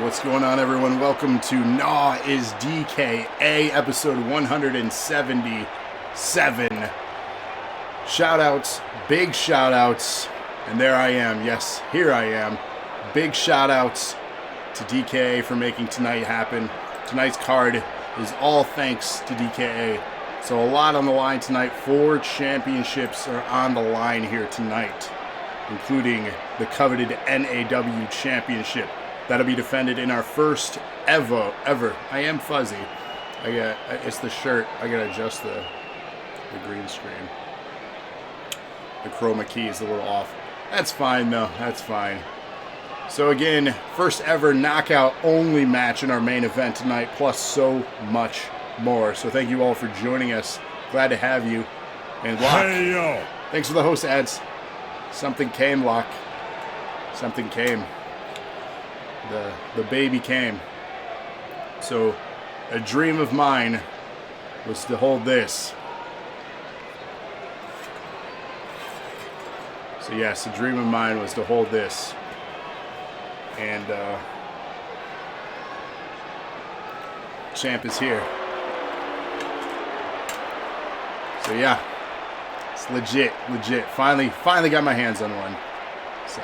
What's going on, everyone? Welcome to NAW is DKA, episode 177. Shout-outs, big shout-outs, and there I am. Yes, here I am. Big shout-outs to DKA for making tonight happen. Tonight's card is all thanks to DKA. So a lot on the line tonight. 4 championships are on the line here tonight, including the coveted NAW championship. That'll be defended in our first ever. I am fuzzy. It's the shirt. I gotta adjust the green screen. The chroma key is a little off. That's fine though. That's fine. So again, first ever knockout only match in our main event tonight, plus so much more. So thank you all for joining us. Glad to have you. And Locke, hey, yo. Thanks for the host ads. Something came, Locke. Something came. The baby came. So a dream of mine was to hold this. So yes, a dream of mine was to hold this. And champ is here. So yeah, it's legit. Finally got my hands on one. So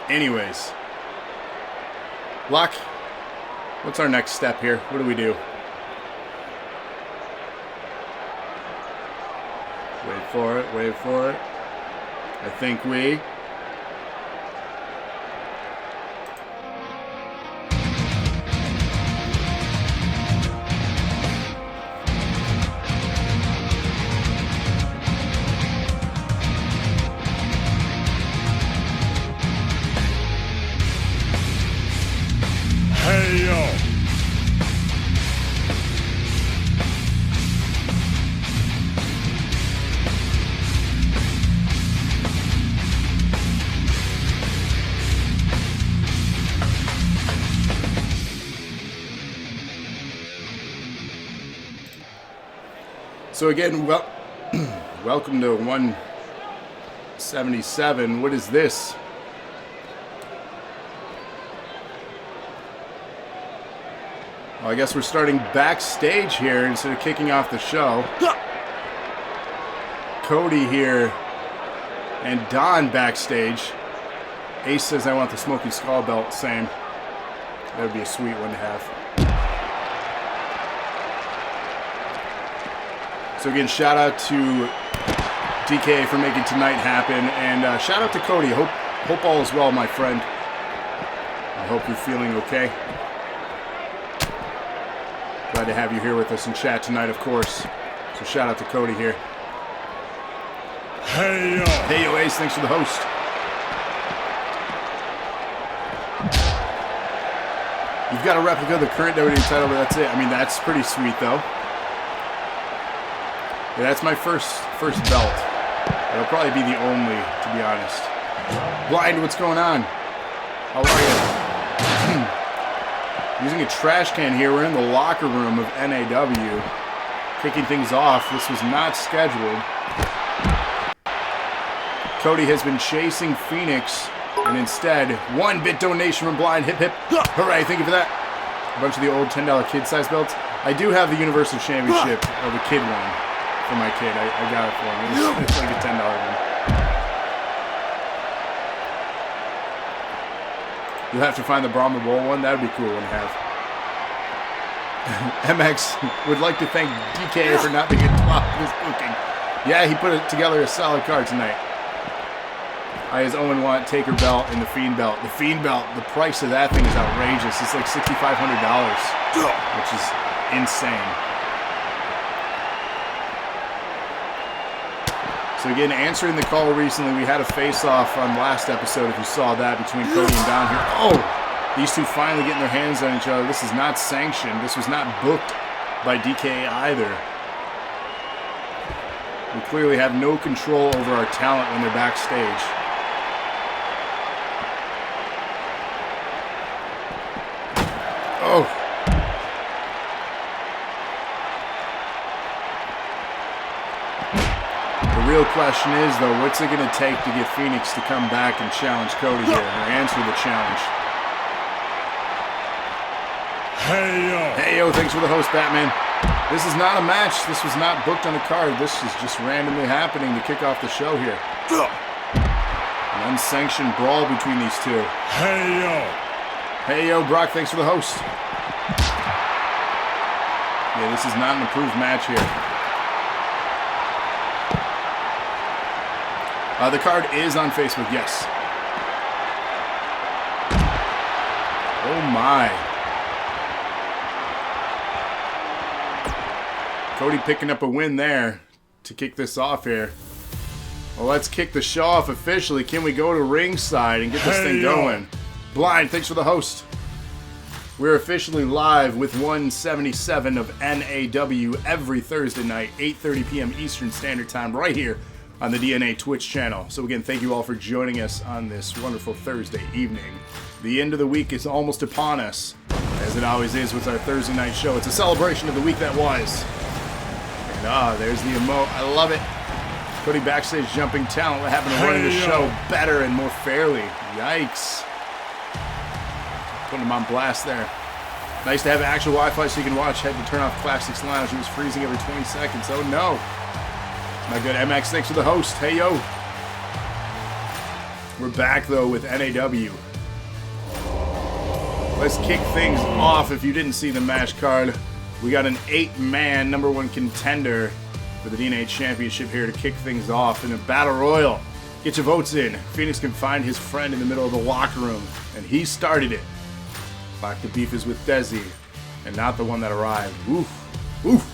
anyways, Locke, what's our next step here? What do we do? Wait for it. I think we... Hey, yo. So again, welcome to 177. What is this? Well, I guess we're starting backstage here instead of kicking off the show. Cody here and Don backstage. Ace says, I want the Smoky Skull belt. Same. That would be a sweet one to have. So again, shout out to DKA for making tonight happen. And shout out to Cody. Hope all is well, my friend. I hope you're feeling okay. Glad to have you here with us in chat tonight, of course. So shout out to Cody here. Hey, yo. Hey, yo, Ace, thanks for the host. You've got a replica of the current WWE title, but that's it. I mean, that's pretty sweet, though. Yeah, that's my first belt. It'll probably be the only, to be honest. Blind, what's going on? How are you? Using a trash can here. We're in the locker room of NAW. Kicking things off. This was not scheduled. Cody has been chasing Phoenix, and instead, 1-bit donation from Blind. Hip, hip. Hooray, thank you for that. A bunch of the old $10 kid-size belts. I do have the Universal Championship of the kid one for my kid. I got it for him. It's like a $10 one. You'll have to find the Brahma Bowl one. That would be a cool one to have. MX would like to thank DKA for not being involved in this booking. Yeah, he put together a solid card tonight. I, as Owen, want Taker belt and the Fiend belt. The Fiend belt, the price of that thing is outrageous. It's like $6,500, which is insane. So again, answering the call recently, we had a face-off on last episode, if you saw that, between Cody and Don here. Oh! These two finally getting their hands on each other. This is not sanctioned. This was not booked by DKA either. We clearly have no control over our talent when they're backstage. Oh! The real question is, though, what's it going to take to get Phoenix to come back and challenge Cody here, or answer the challenge? Hey yo. Hey yo, thanks for the host, Batman. This is not a match. This was not booked on the card. This is just randomly happening to kick off the show here. An unsanctioned brawl between these two. Hey yo. Hey yo, Brock, thanks for the host. Yeah, this is not an approved match here. The card is on Facebook, yes. Oh my. Cody picking up a win there to kick this off here. Well, let's kick the show off officially. Can we go to ringside and get this thing going? Blind, thanks for the host. We're officially live with 177 of NAW every Thursday night, 8:30 p.m. Eastern Standard Time, right here on the DNA Twitch channel. So again, thank you all for joining us on this wonderful Thursday evening. The end of the week is almost upon us, as it always is with our Thursday night show. It's a celebration of the week that was. And there's the emote. I love it. Cody backstage jumping talent. What happened to running the show better and more fairly? Yikes. Putting him on blast there. Nice to have actual Wi-Fi so you can watch. Had to turn off Classics Lounge. It was freezing every 20 seconds. Oh no. My good MX, thanks for the host. Hey yo. We're back though with NAW. Let's kick things off. If you didn't see the match card, we got an 8-man #1 contender for the DNA Championship here to kick things off in a battle royal. Get your votes in. Phoenix can find his friend in the middle of the locker room, and he started it. Like the beef is with Desi, and not the one that arrived. Oof. Oof.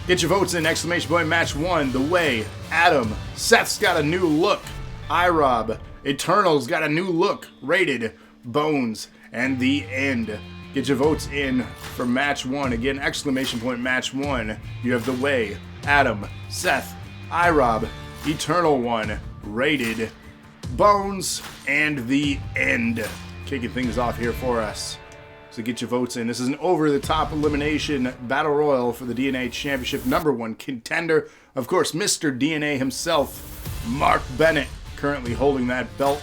Get your votes in. Exclamation point match 1. The Way. Adam. Seth's got a new look. iRob. Eternal's got a new look. Rated. Bones. And The End. Get your votes in for match 1. Again, exclamation point match 1. You have The Way. Adam. Seth. iRob. Eternal One. Rated. Bones. And The End. Kicking things off here for us. So get your votes in. This is an over-the-top elimination battle royal for the DNA Championship #1 contender. Of course, Mr. DNA himself, Mark Bennett, currently holding that belt.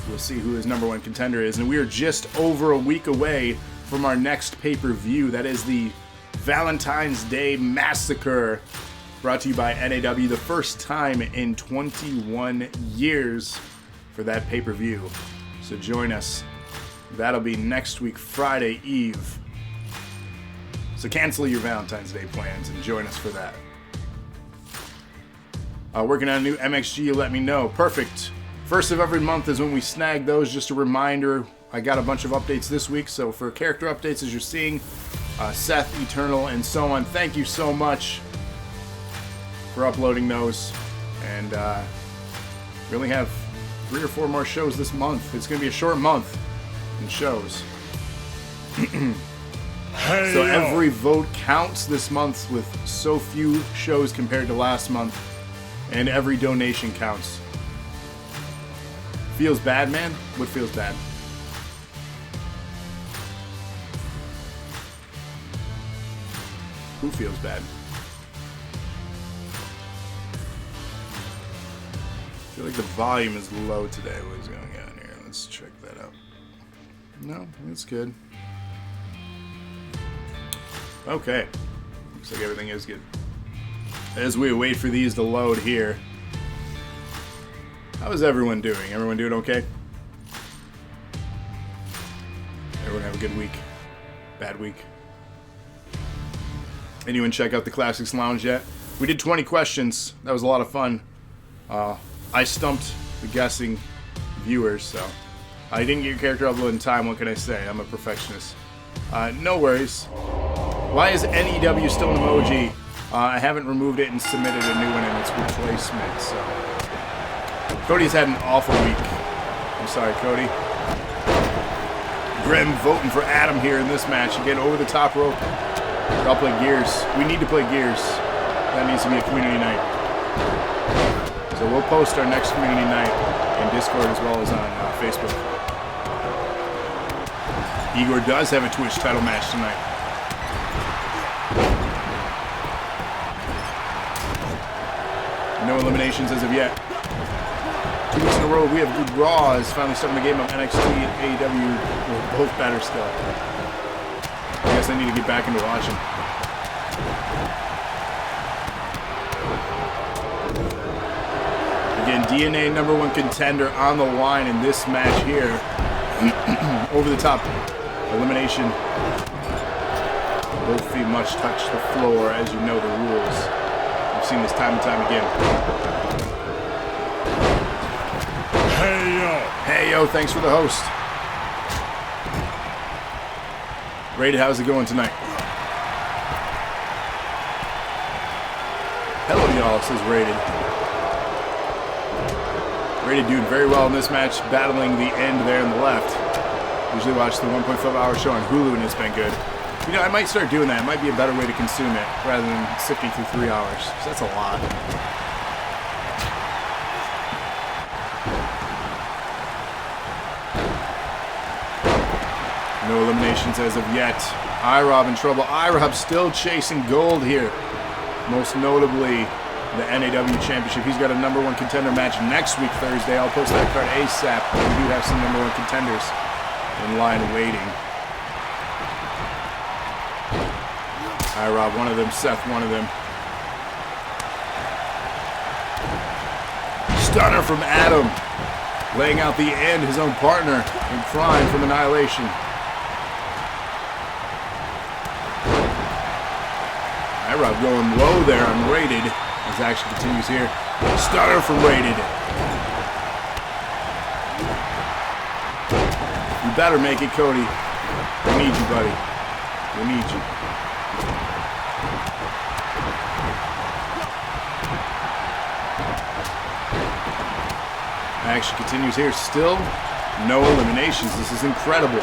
We'll see who his #1 contender is. And we are just over a week away from our next pay-per-view. That is the Valentine's Day Massacre, brought to you by NAW. The first time in 21 years for that pay-per-view. So join us. That'll be next week, Friday Eve. So cancel your Valentine's Day plans and join us for that. Working on a new MXG, let me know. Perfect. First of every month is when we snag those. Just a reminder, I got a bunch of updates this week. So for character updates, as you're seeing, Seth, Eternal, and so on, thank you so much for uploading those. And we only have 3 or 4 more shows this month. It's going to be a short month in shows. So every vote counts this month with so few shows compared to last month. And every donation counts. Feels bad, man? What feels bad? Who feels bad? I feel like the volume is low today. What is going on here? Let's check that out. No, it's good. Okay. Looks like everything is good. As we wait for these to load here. How is everyone doing? Everyone doing okay? Everyone have a good week? Bad week? Anyone check out the Classics Lounge yet? We did 20 questions. That was a lot of fun. I stumped the guessing viewers, so I didn't get your character uploaded in time. What can I say? I'm a perfectionist. No worries. Why is NEW still an emoji? I haven't removed it and submitted a new one in its replacement, so. Cody's had an awful week. I'm sorry, Cody. Grim voting for Adam here in this match. Again, over the top rope. I'll play Gears. We need to play Gears. That needs to be a community night. So we'll post our next community night in Discord as well as on Facebook. Igor does have a Twitch title match tonight. No eliminations as of yet. 2 weeks in a row, we have good Raw is finally starting the game of NXT and AEW. We're both better still. I need to get back into watching. Again, DNA #1 contender on the line in this match here. Over the top elimination. Both feet must touch the floor, as you know the rules. I've seen this time and time again. Hey yo! Hey yo, thanks for the host. Rated, how's it going tonight? Hello y'all, says Rated. Rated doing very well in this match, battling the end there on the left. Usually watch the 1.5 hour show on Hulu and it's been good. You know, I might start doing that. It might be a better way to consume it rather than sifting through 3 hours. So that's a lot. No eliminations as of yet. IROB in trouble. IROB still chasing gold here. Most notably, the NAW Championship. He's got a #1 contender match next week, Thursday. I'll post that card ASAP. We do have some #1 contenders in line waiting. IROB, one of them. Seth, one of them. Stunner from Adam. Laying out the end, his own partner in crime from Annihilation. IROB going low there, unrated. As action continues here. Stunner from Rated. You better make it, Cody. We need you, buddy. We need you. Action continues here. Still no eliminations. This is incredible.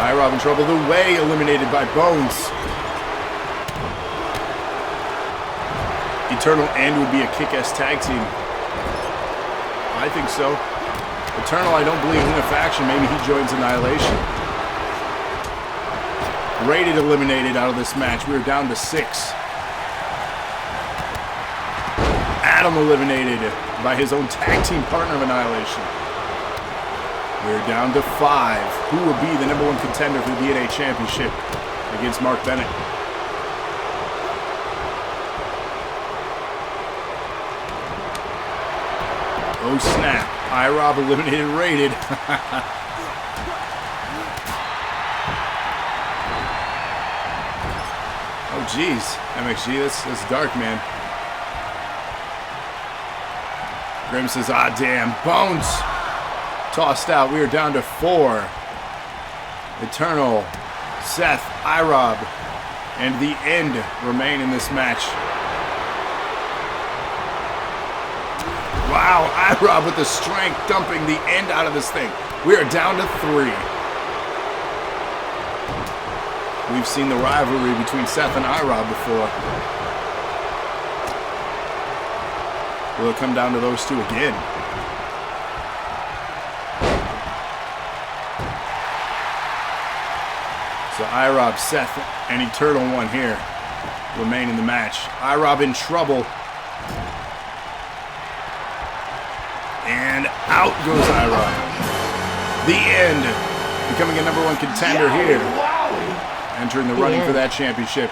IROB in trouble. The Way eliminated by Bones. Eternal End would be a kick-ass tag team. I think so. Eternal, I don't believe in a faction. Maybe he joins Annihilation. Rated eliminated out of this match. We are down to 6. Adam eliminated by his own tag team partner of Annihilation. We're down to 5. Who will be the #1 contender for the DNA Championship against Mark Bennett? Oh snap. IROB eliminated Rated. Oh geez. MXG, that's dark, man. Grim says, ah damn. Bones tossed out. We are down to 4. Eternal, Seth, IROB, and the End remain in this match. Wow, IROB with the strength dumping the End out of this thing. We are down to 3. We've seen the rivalry between Seth and IROB before. Will it come down to those two again? So IROB, Seth, and Eternal One here remain in the match. IROB in trouble. And out goes IROB. The End, becoming a #1 contender here. Entering the running for that championship.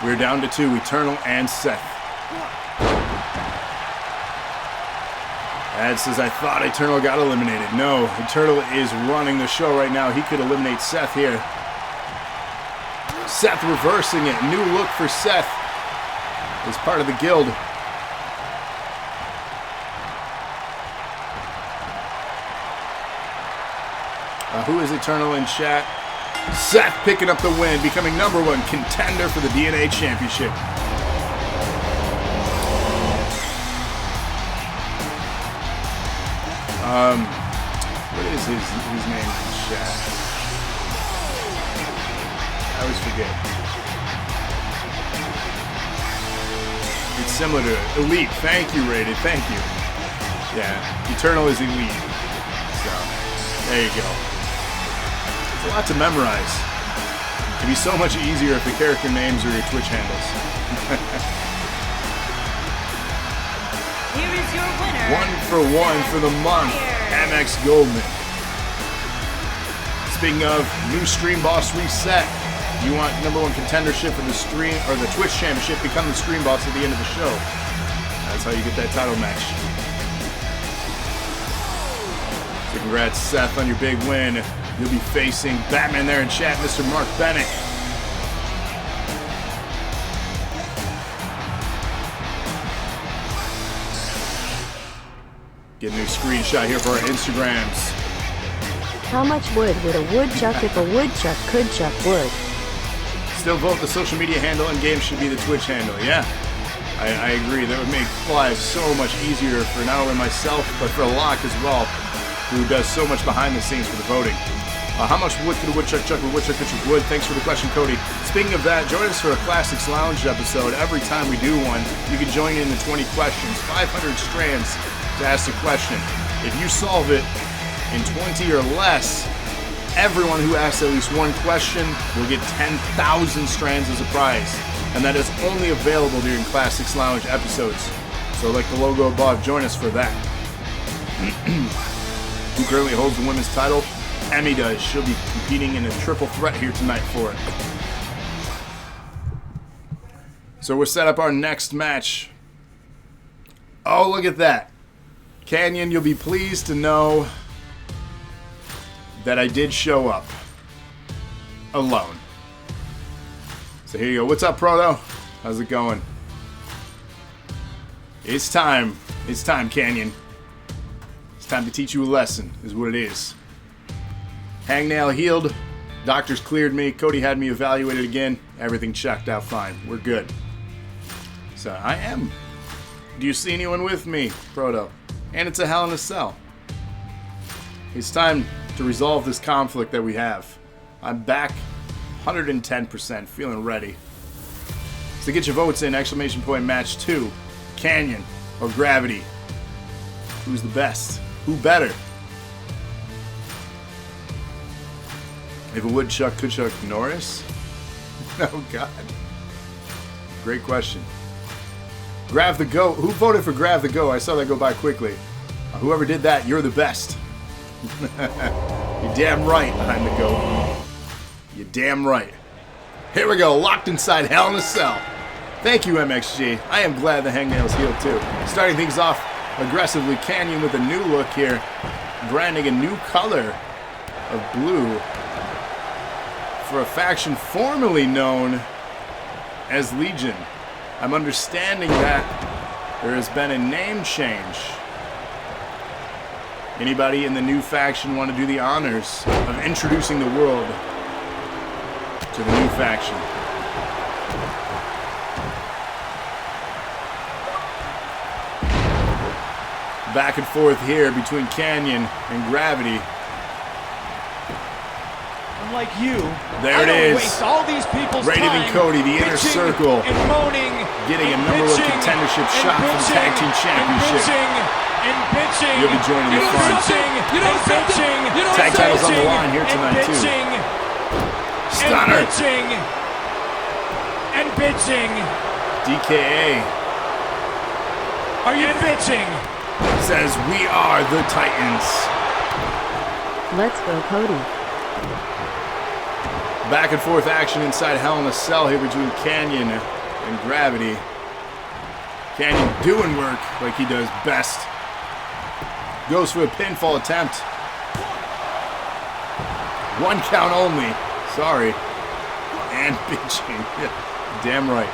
We're down to 2, Eternal and Seth. Ad says, I thought Eternal got eliminated. No, Eternal is running the show right now. He could eliminate Seth here. Seth reversing it. New look for Seth as part of the guild. Who is Eternal in chat? Seth picking up the win, becoming #1 contender for the DNA Championship. What is his name in chat? I always forget. It's similar to Elite. Thank you, Rated. Thank you. Yeah, Eternal is Elite. So, there you go. It's a lot to memorize. It'd be so much easier if the character names are your Twitch handles. Here is your winner. 1 for the month, MX Goldman. Speaking of new Stream Boss reset, you want #1 contendership for the stream or the Twitch Championship, become the Stream Boss at the end of the show. That's how you get that title match. So congrats, Seth, on your big win. You'll be facing Batman there in chat, Mr. Mark Bennett. Get a new screenshot here for our Instagrams. How much wood would a woodchuck if a woodchuck could chuck wood? Still vote the social media handle and game should be the Twitch handle. Yeah, I agree. That would make life so much easier for not only myself, but for Locke as well, who does so much behind the scenes for the voting. How much wood could a woodchuck chuck with woodchuck could chuck wood? Thanks for the question, Cody. Speaking of that, join us for a Classics Lounge episode. Every time we do one, you can join in the 20 questions, 500 strands to ask a question. If you solve it in 20 or less, everyone who asks at least one question will get 10,000 strands as a prize. And that is only available during Classics Lounge episodes. So like the logo above, join us for that. Who currently holds the women's title? Emmy does. She'll be competing in a triple threat here tonight for it. So we'll set up our next match. Oh, look at that. Canyon, you'll be pleased to know that I did show up. Alone. So here you go. What's up, Proto? How's it going? It's time. It's time, Canyon. It's time to teach you a lesson, is what it is. Hangnail healed. Doctors cleared me. Cody had me evaluated again. Everything checked out fine. We're good. So I am. Do you see anyone with me, Proto? And it's a Hell in a Cell. It's time to resolve this conflict that we have. I'm back 110%, feeling ready. So get your votes in, ! Match 2. Canyon or Gravity? Who's the best? Who better? If a woodchuck could chuck Norris? Oh God. Great question. Grav the Go. Who voted for Grav the Go? I saw that go by quickly. Whoever did that, you're the best. You're damn right, I'm the Go. You're damn right. Here we go, locked inside Hell in a Cell. Thank you, MXG. I am glad the Hangnail's healed too. Starting things off aggressively, Canyon with a new look here. Branding a new color of blue for a faction formerly known as Legion. I'm understanding that there has been a name change. Anybody in the new faction want to do the honors of introducing the world to the new faction? Back and forth here between Canyon and Gravity. Unlike you, there it is. Waste all these people's Rated time and Cody, the inner circle, and moaning, getting and a #1 bitching, contendership and shot for the Tag Team Championship. And bitching, You'll be joining the fun. Tag titles on the line here tonight too. Stunner. And bitching. DKA. Are you bitching? Says we are the Titans. Let's go, Cody. Back and forth action inside Hell in a Cell here between Canyon and Gravity. Canyon doing work like he does best. Goes for a pinfall attempt. 1 count only. Sorry. And bitching. Damn right.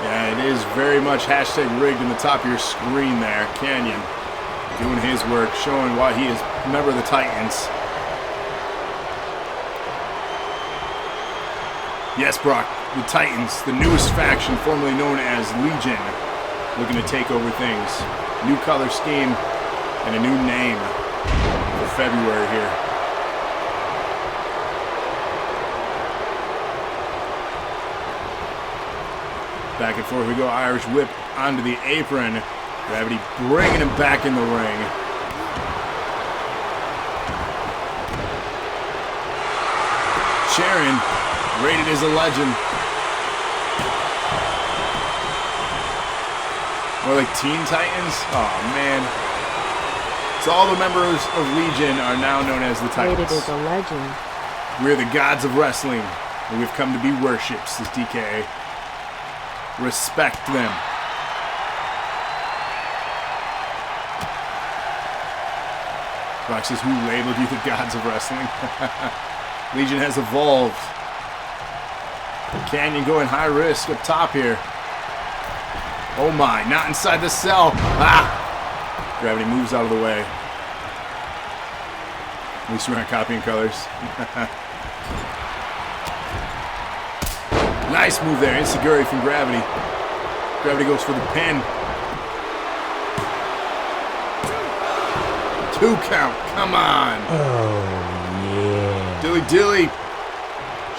Yeah, it is very much #rigged in the top of your screen there. Canyon doing his work, showing why he is a member of the Titans. Yes, Brock, the Titans, the newest faction formerly known as Legion, looking to take over things. New color scheme and a new name for February here. Back and forth we go, Irish whip onto the apron. Gravity bringing him back in the ring. cheering. Rated as a legend. More like Teen Titans? Oh, man. So all the members of Legion are now known as the Titans. Rated as a legend. We're the gods of wrestling, and we've come to be worshipped, says DKA. Respect them. Brock says, who labeled you the gods of wrestling? Legion has evolved. Canyon going high risk up top here. Oh my, not inside the cell. Ah! Gravity moves out of the way. At least we're not copying colors. Nice move there. Insiguri from Gravity. Gravity goes for the pin. 2 count. Come on. Oh, yeah. Dilly Dilly.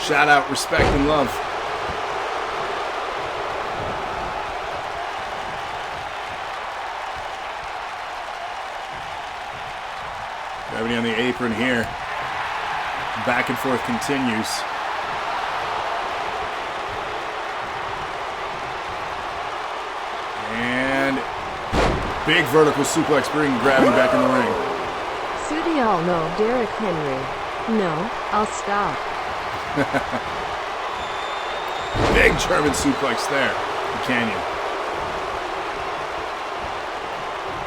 Shout out, respect, and love. Gravity on the apron here. Back and forth continues. And big vertical suplex bringing Gravity back in the ring. Studio no Derrick Henry. No, I'll stop. Big German suplex there. The Canyon.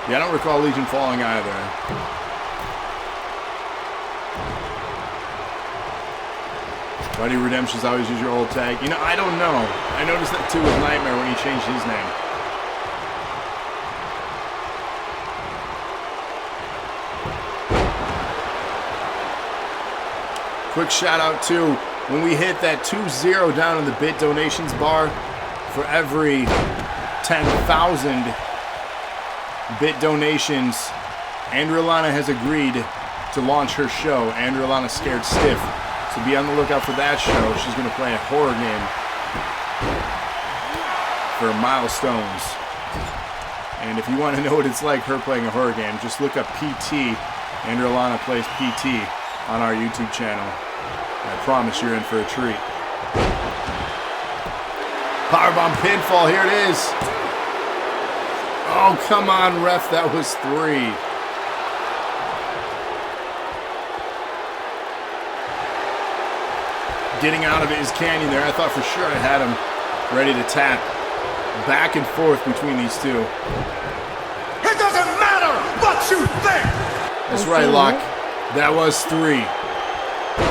Yeah, I don't recall Legion falling either. Buddy Redemption's always use your old tag. You know, I don't know. I noticed that too with Nightmare when he changed his name. Quick shout out too, when we hit that 2-0 down in the bit donations bar, for every 10,000 bit donations, Andrea Lana has agreed to launch her show, Andrea Lana Scared Stiff. So be on the lookout for that show. She's going to play a horror game for milestones. And if you want to know what it's like her playing a horror game, just look up PT. Andrea Lana plays PT on our YouTube channel. I promise you're in for a treat. Powerbomb pinfall, here it is. Oh, come on, ref, that was 3. Getting out of it is Canyon there. I thought for sure I had him ready to tap. Back and forth between these two. It doesn't matter what you think! That's right, Locke. That was 3.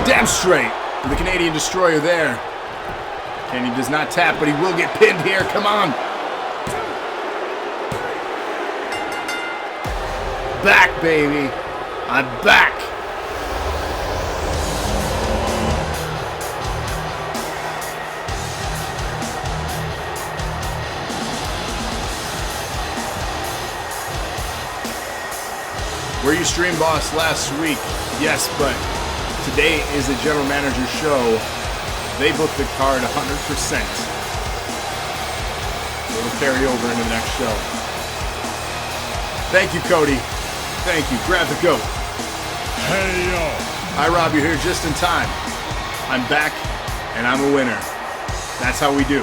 Damn straight. The Canadian Destroyer there. Canyon does not tap, but he will get pinned here. Come on. Back, baby. I'm back. Were you stream boss last week? Yes, but today is the general manager show. They booked the card 100%. So it'll carry over into the next show. Thank you, Cody. Thank you. Grab the goat. Hey, yo. Hi, Rob. You're here just in time. I'm back, and I'm a winner. That's how we do.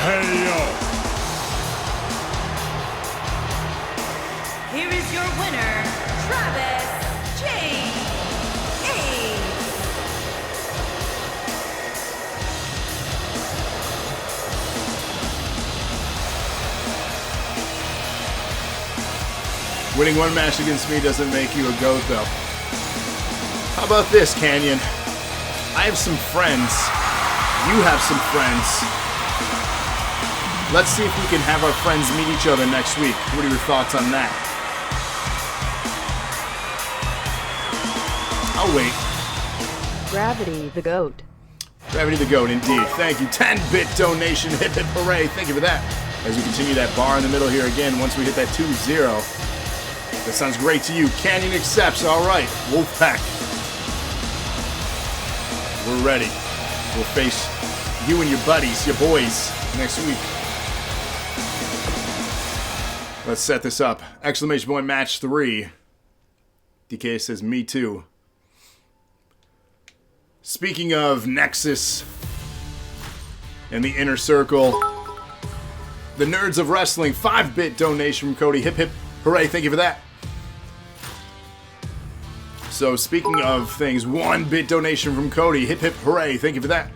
Hey, yo. Here is your winner, Travis J. Winning one match against me doesn't make you a goat, though. How about this, Canyon? I have some friends. You have some friends. Let's see if we can have our friends meet each other next week. What are your thoughts on that? I'll wait. Gravity the goat. Gravity the goat, indeed. Thank you. 10-bit donation. Hip hip hooray. Thank you for that. As we continue that bar in the middle here again, once we hit that 2-0. That sounds great to you. Canyon accepts. All right. Wolfpack. We're ready. We'll face you and your buddies, your boys, next week. Let's set this up. Exclamation point match 3. DK says, me too. Speaking of Nexus and the Inner Circle, the Nerds of Wrestling, 5-bit donation from Cody. Hip hip hooray, thank you for that. So speaking of things, 1-bit donation from Cody. Hip hip hooray, thank you for that.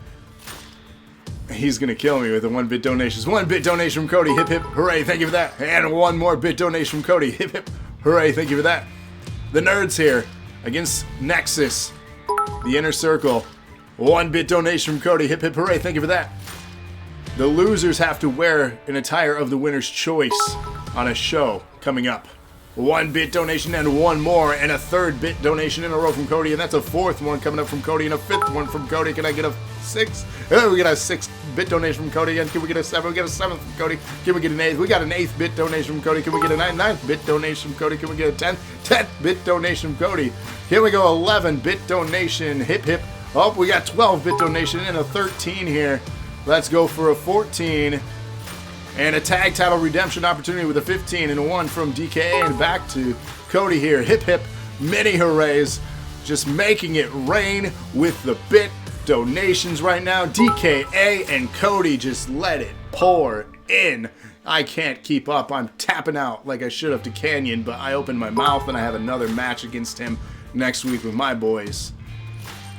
He's gonna kill me with the 1-bit donations. 1-bit donation from Cody. Hip hip hooray, thank you for that. And 1 more bit donation from Cody. Hip hip hooray, thank you for that. The Nerds here against Nexus, the Inner Circle. 1-bit donation from Cody. Hip hip hooray, thank you for that. The losers have to wear an attire of the winner's choice on a show coming up. 1-bit donation and 1 more, and a 3rd-bit donation in a row from Cody, and that's a 4th one coming up from Cody, and a 5th one from Cody. Can I get a 6? Oh, we got a 6-bit donation from Cody, and can we get a 7? We got a 7th from Cody. Can we get an 8th? We got an 8th-bit donation from Cody. Can we get a 9th-bit donation from Cody? Can we get a 10th-bit donation from Cody? Here we go, 11-bit donation. Hip hip. Oh, we got 12-bit donation and a 13 here. Let's go for a 14. And a tag title redemption opportunity with a 15 and a 1 from DKA, and back to Cody here. Hip hip, many hoorays. Just making it rain with the bit donations right now. DKA and Cody, just let it pour in. I can't keep up. I'm tapping out like I should have to Canyon, but I opened my mouth and I have another match against him next week with my boys.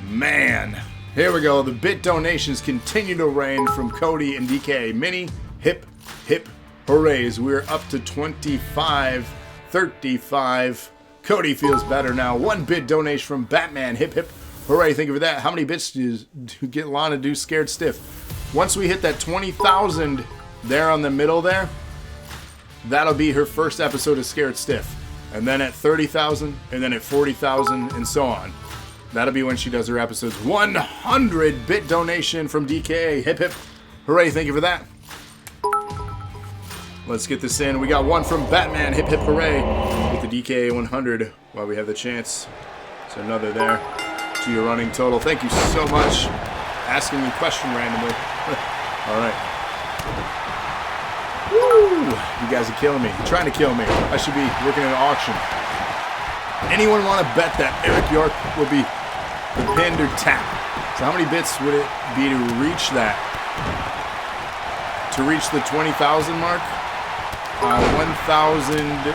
Man, here we go. The bit donations continue to rain from Cody and DKA. Mini hip hip hoorays. We're up to 25, 35. Cody feels better now. 1-bit donation from Batman. Hip hip hooray, thank you for that. How many bits do get Lana do Scared Stiff? Once we hit that 20,000 there on the middle there, that'll be her first episode of Scared Stiff. And then at 30,000, and then at 40,000, and so on. That'll be when she does her episodes. 100-bit donation from DKA. Hip hip hooray, thank you for that. Let's get this in. We got 1 from Batman. Hip hip hooray with the DKA 100 while we have the chance. So another there to your running total. Thank you so much. Asking me a question randomly. All right. Woo! You guys are killing me. You're trying to kill me. I should be working at an auction. Anyone want to bet that Eric York will be the pinned or tap? So how many bits would it be to reach that? To reach the 20,000 mark? 1,700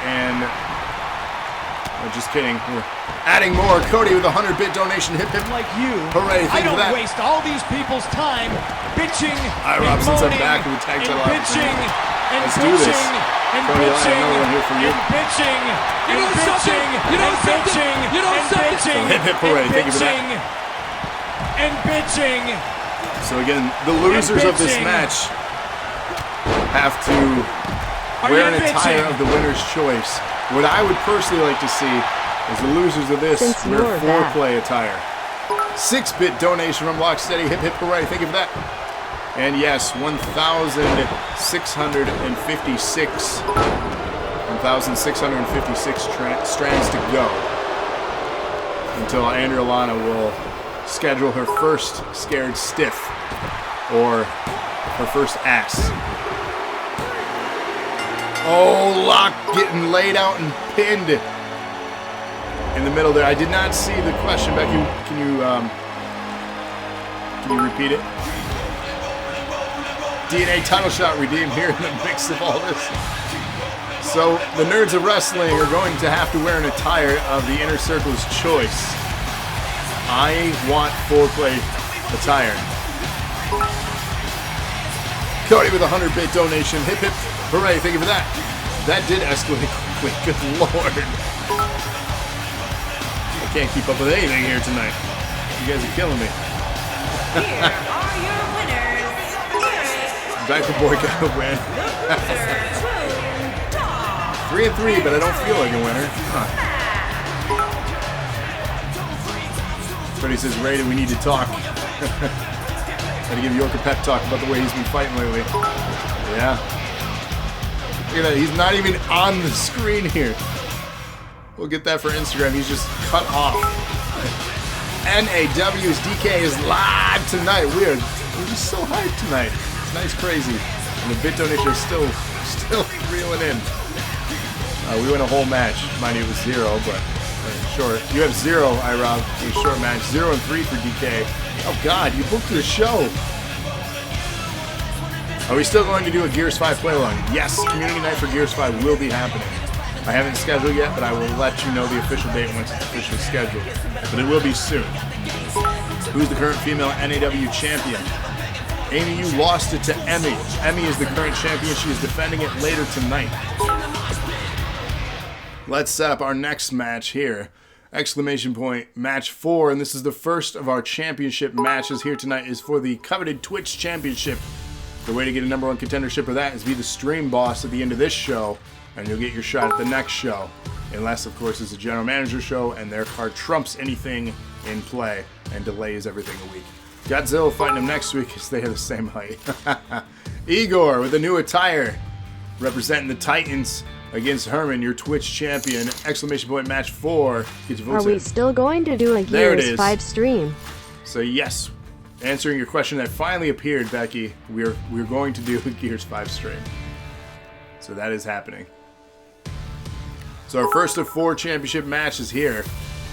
and... Oh, just kidding. We're adding more. Cody with a 100-bit donation. Hip hip. Like you, hooray, I thank you for don't that. waste all these people's time bitching All right, Rob, since I'm back with the tag title bitching and let's do this. bitching and Cody, I have bitching another one here for you. and bitching You know and something? bitching You know and something? bitching You know and something? bitching Hip hip hooray, thank you for that. and bitching. So again, the losers of this bitching. match have to Are wear you an attire bitching? of the winner's choice. What I would personally like to see is the losers of this Since wear you're back. foreplay attire. 6-bit donation from Locksteady. Hip hip hooray, thank you for that. And yes, 1,656 strands to go until Andrea Lana will schedule her first Scared Stiff, or her first ass. Oh, Lock getting laid out and pinned in the middle there. I did not see the question, Becky. Can you repeat it? DNA title shot redeemed here in the mix of all this. So the Nerds of Wrestling are going to have to wear an attire of the Inner Circle's choice. I want foreplay attire. Cody with a 100-bit donation. Hip hip hooray, thank you for that. That did escalate quickly, good lord. I can't keep up with anything here tonight. You guys are killing me. Here are your winners. Eric, Diaper Boy got a win. loser, 2, Dog, 3 and 3, but I don't feel like a winner. Huh. Freddie says, Raiden, we need to talk. Gotta give York a pep talk about the way he's been fighting lately. Yeah. Look at that, he's not even on the screen here. We'll get that for Instagram, he's just cut off. NAW's DK is live tonight. We're just so hyped tonight. It's nice, crazy. And the bit donation is still reeling in. We went a whole match. Mind you, it was 0, but Short. You have 0, I-Rob, for a short match. 0 and 3 for DK. Oh, God, you booked your show. Are we still going to do a Gears 5 play-along? Yes, Community Night for Gears 5 will be happening. I haven't scheduled yet, but I will let you know the official date once it's officially scheduled. But it will be soon. Who's the current female NAW champion? Amy, you lost it to Emmy. Emmy is the current champion. She is defending it later tonight. Let's set up our next match here. Exclamation point, match 4. And this is the first of our championship matches here tonight is for the coveted Twitch championship. The way to get a #1 contendership for that is be the stream boss at the end of this show. And you'll get your shot at the next show. Unless, of course, it's a general manager show and their card trumps anything in play and delays everything a week. Godzilla fighting him next week because they have the same height. Igor with a new attire. Representing the Titans against Herman, your Twitch champion. Exclamation point match 4. Get your votes Are we in. still going to do a There it Gears is. 5 stream? So yes, answering your question that finally appeared, Becky, we're going to do a Gears 5 stream. So that is happening. So our first of 4 championship matches here.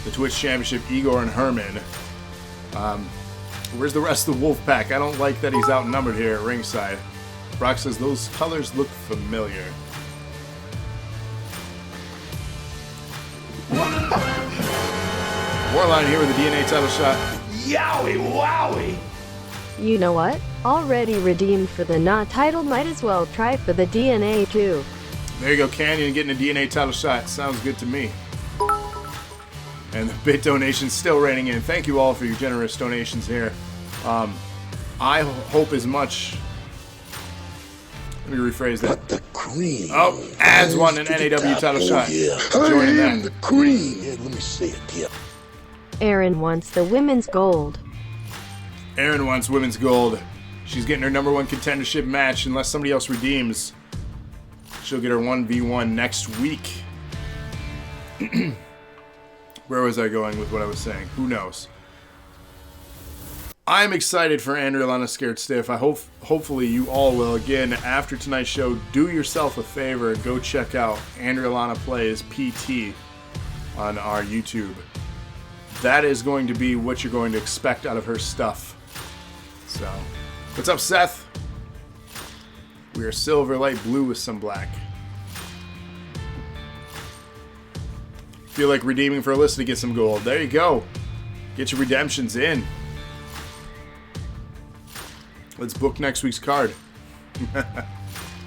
The Twitch Championship, Igor and Herman. Where's the rest of the Wolfpack? I don't like that he's outnumbered here at ringside. Brock says those colors look familiar. Warline here with the DNA title shot. Yowie wowie! You know what? Already redeemed for the NAW title, might as well try for the DNA too. There you go, Canyon getting a DNA title shot. Sounds good to me. And the bit donations still raining in. Thank you all for your generous donations here. I hope as much. Let me rephrase that. The cream. Oh, adds one an NAW title shot. Yeah. Joining I am that. the cream. Yeah, let me say it. Yeah. Aaron wants the women's gold. Erin wants women's gold. She's getting her #1 contendership match unless somebody else redeems. She'll get her 1v1 next week. Where was I going with what I was saying? Who knows? I'm excited for Andrea Lana Scared Stiff. I hopefully you all will. Again, after tonight's show, do yourself a favor and go check out Andrea Lana Plays PT on our YouTube. That is going to be what you're going to expect out of her stuff. So, what's up, Seth? We are silver, light blue with some black. Feel like redeeming for Alyssa to get some gold. There you go. Get your redemptions in. Let's book next week's card.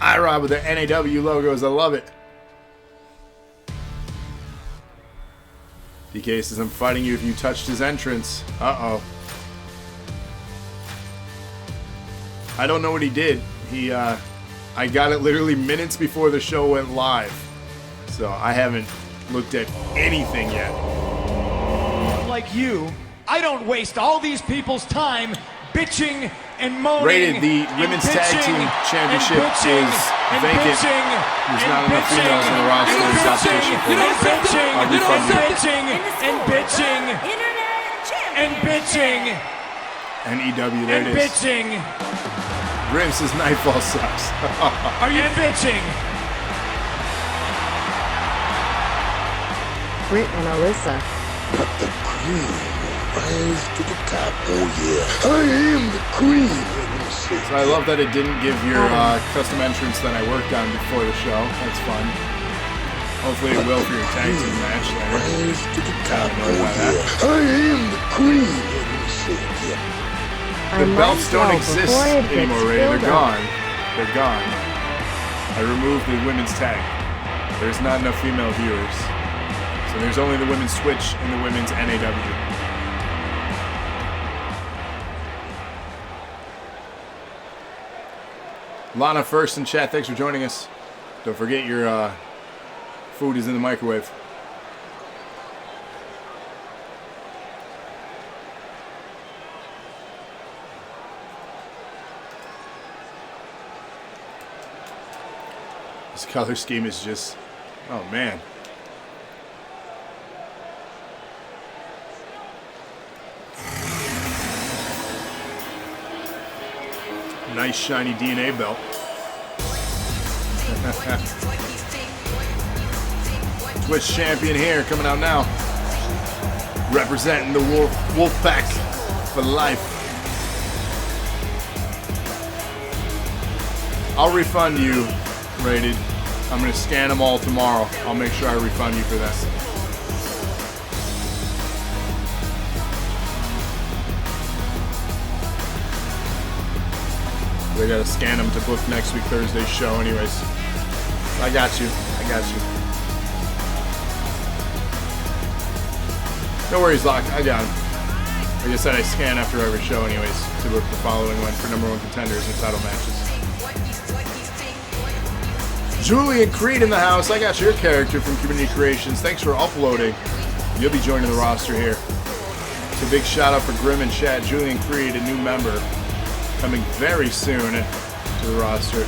I-Rob with the NAW logos. I love it. DK says, I'm fighting you if you touched his entrance. Uh-oh. I don't know what he did. I got it literally minutes before the show went live. So I haven't looked at anything yet. Like you, I don't waste all these people's time bitching and moaning. Rated, the women's tag team championship is vacant. There's not enough females in the roster. It's opposition for And bitching and bitching Internet and bitching NEW, there and it is. bitching. Grim says Nightfall sucks. Are you bitching? Britt and Alyssa. But the cream rise to the top. Oh yeah. I am the cream. Yeah, let me say it. So I love that it didn't give your custom entrance that I worked on before the show. That's fun. Hopefully it will for your tag team match later. Rise to the top. Know Oh about that. yeah. I am the cream. Yeah, let me say it. Yeah. I The might belts as don't well exist before it gets anymore, Ray. They're filled up. gone. They're gone. I removed the women's tag. There's not enough female viewers. So there's only the women's Twitch and the women's NAW. Lana first in chat, thanks for joining us. Don't forget your food is in the microwave. This color scheme is just, oh man. Nice shiny DNA belt. Twitch champion here, coming out now. Representing the Wolfpack for life. I'll refund you, Rated. I'm going to scan them all tomorrow. I'll make sure I refund you for that. We got to scan them to book next week Thursday's show anyways. I got you. I got you. No worries, Locke. I got him. Like I said, I scan after every show anyways to book the following one for #1 contenders and title matches. Julian Creed in the house. I got your character from Community Creations. Thanks for uploading. You'll be joining the roster here. So big shout out for Grim and Chat. Julian Creed, a new member, coming very soon to the roster.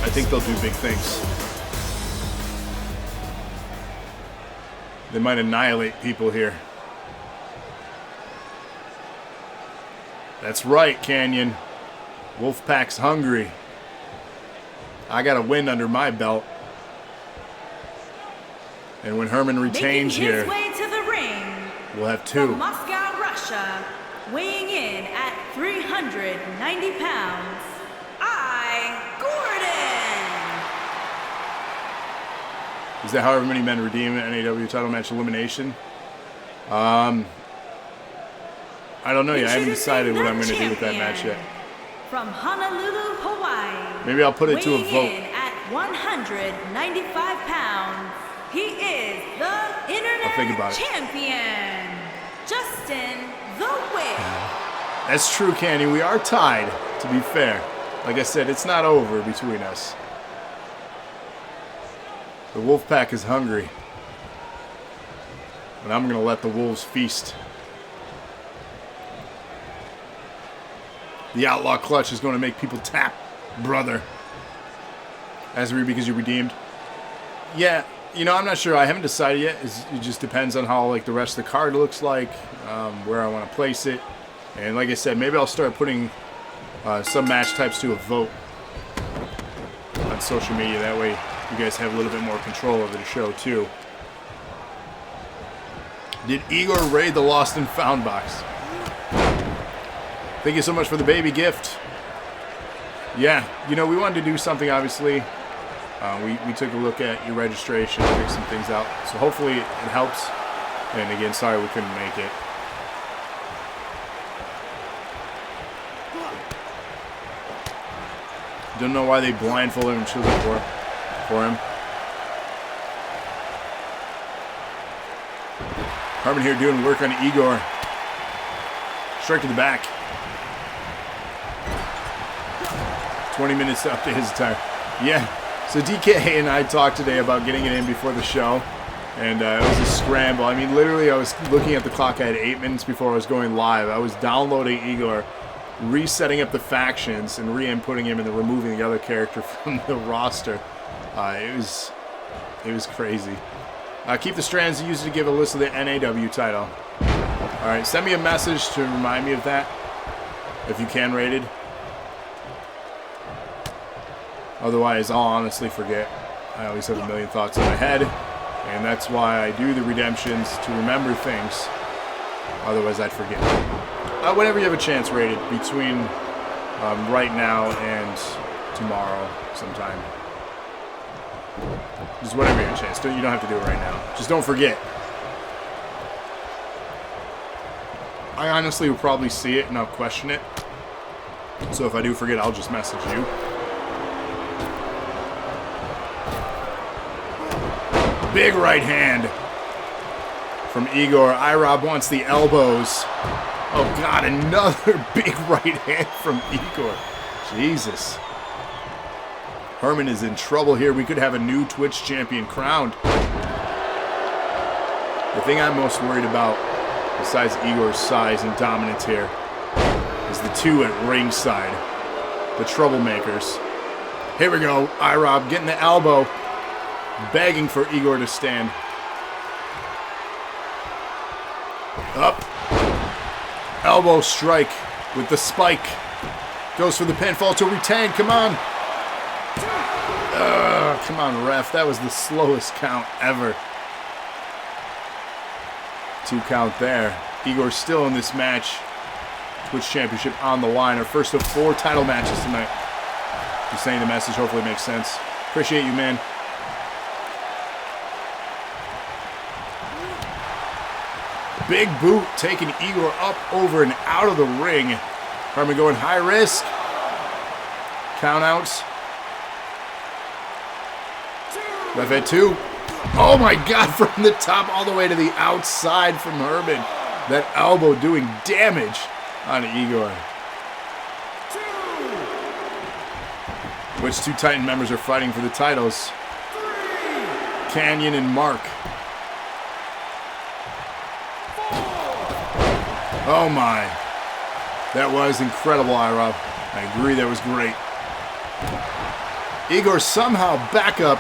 I think they'll do big things. They might annihilate people here. That's right, Canyon. Wolfpack's hungry. I got a win under my belt. And when Herman retains here, way to the ring, we'll have two. from Moscow, Russia, weighing in at 390 pounds, Gordon. Is that however many men redeem an NAW title match elimination? I don't know yet. I haven't decided what I'm going to do with that match yet. From Honolulu, Hawaii. Maybe I'll put it to a weighing vote. in at 195 pounds, he is the Internet think about it. Champion, Justin the Whale. That's true, Canyon. We are tied, to be fair. Like I said, it's not over between us. The Wolfpack is hungry. And I'm going to let the Wolves feast. The Outlaw Clutch is going to make people tap, brother. Asbury, because you redeemed. Yeah, you know, I'm not sure. I haven't decided yet. It just depends on how like the rest of the card looks like, where I want to place it. And like I said, maybe I'll start putting some match types to a vote on social media. That way you guys have a little bit more control over the show too. Did Igor raid the Lost and Found box? Thank you so much for the baby gift. Yeah, you know, we wanted to do something, obviously. We took a look at your registration, fixed some things out. So hopefully it helps. And again, sorry we couldn't make it. Don't know why they blindfolded him and chose it for him. Harmon here doing work on Igor. Strike to the back. 20 minutes to update his attire. Yeah, so DKA and I talked today about getting it in before the show, and it was a scramble. I mean, literally, I was looking at the clock. I had 8 minutes before I was going live. I was downloading Igor, resetting up the factions, and re-inputting him, and then removing the other character from the roster. It was crazy. Keep the strands used to give a list of the NAW title. All right, send me a message to remind me of that, if you can, Rated. Otherwise, I'll honestly forget. I always have a million thoughts in my head, and that's why I do the redemptions, to remember things. Otherwise, I'd forget. Whenever you have a chance, Rated, between right now and tomorrow sometime. Just whenever you have a chance. You don't have to do it right now. Just don't forget. I honestly will probably see it and I'll question it. So if I do forget, I'll just message you. Big right hand from Igor. IROB wants the elbows. Oh God, another big right hand from Igor. Jesus. Herman is in trouble here. We could have a new Twitch champion crowned. The thing I'm most worried about, besides Igor's size and dominance here, is the two at ringside. The troublemakers. Here we go. IROB getting the elbow. Begging for Igor to stand. Up. Elbow strike with the spike. Goes for the pinfall to retain. Come on. Come on, ref. That was the slowest count ever. 2 count there. Igor still in this match. Twitch Championship on the line. Our first of 4 title matches tonight. Just saying the message. Hopefully it makes sense. Appreciate you, man. Big boot taking Igor up, over, and out of the ring. Herman going high risk. Count outs. Ref at 2. Oh my God, from the top all the way to the outside from Herman. That elbow doing damage on Igor. Which 2 Titan members are fighting for the titles? Canyon and Mark. Oh my. That was incredible, Ira. I agree, that was great. Igor somehow back up.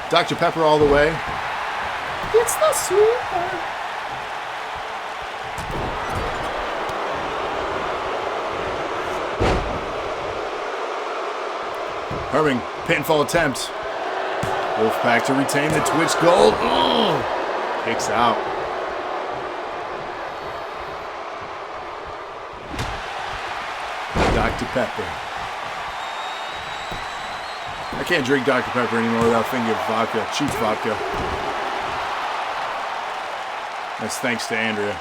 Dr. Pepper all the way. It's the super. Herman, pinfall attempt. Wolfpack to retain the Twitch gold. Oh, kicks out. Dr. Pepper. I can't drink Dr. Pepper anymore without thinking of vodka. Cheap vodka. That's thanks to Andrea.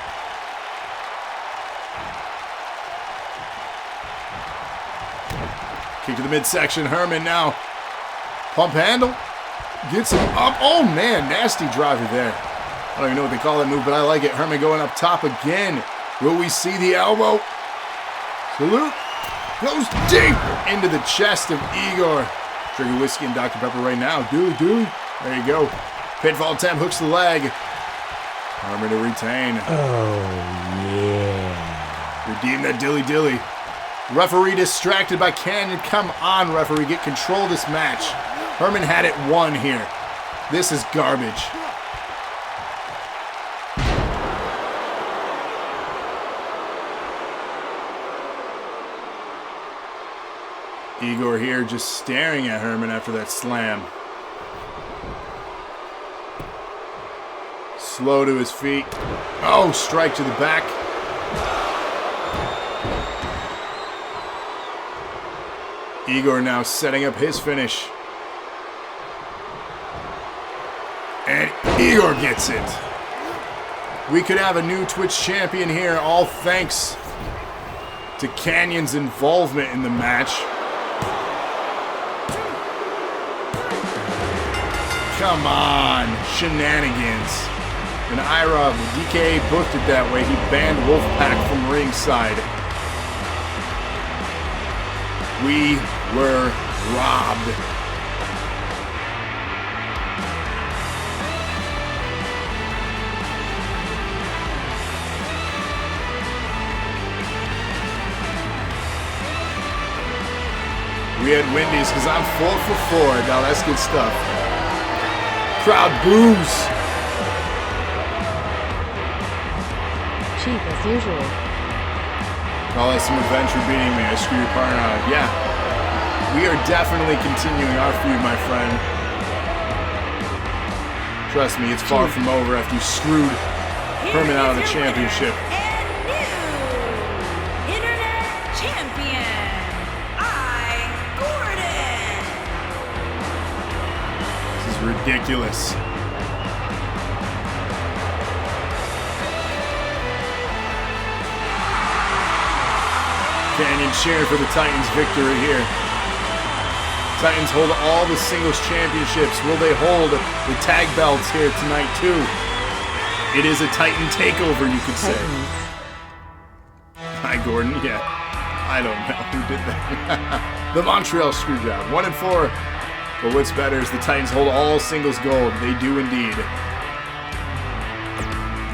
Kick to the midsection. Herman now. Pump handle. Gets him up. Oh, man. Nasty driver there. I don't even know what they call that move, but I like it. Herman going up top again. Will we see the elbow? Salute. Goes deep into the chest of Igor. Drinking whiskey and Dr. Pepper right now. Dooley. There you go. Pinfall attempt. Hooks the leg. Herman to retain. Oh, yeah. Redeem that dilly. Referee distracted by Canyon. Come on, referee. Get control of this match. Herman had it won here. This is garbage. Igor here just staring at Herman after that slam. Slow to his feet. Oh, strike to the back. Igor now setting up his finish. And Igor gets it. We could have a new Twitch champion here, all thanks to Canyon's involvement in the match. Come on, shenanigans. And Ira, DKA booked it that way. He banned Wolfpack from ringside. We were robbed. We had Wendy's because I'm 4 for 4. Now that's good stuff. Crowd boos. Cheap as usual. Call that some adventure beating me. I screw your partner out. Yeah. We are definitely continuing our feud, my friend. Trust me, it's far from over after you screwed Herman out of the championship. And new Internet Champion, Gordon. This is ridiculous. Canyon cheering for the Titans' victory here. Titans hold all the singles championships. Will they hold the tag belts here tonight too? It is a Titan takeover, you could say. Hi, Gordon. Yeah, I don't know who did that. The Montreal Screwjob. 1 and 4. But what's better is the Titans hold all singles gold. They do indeed.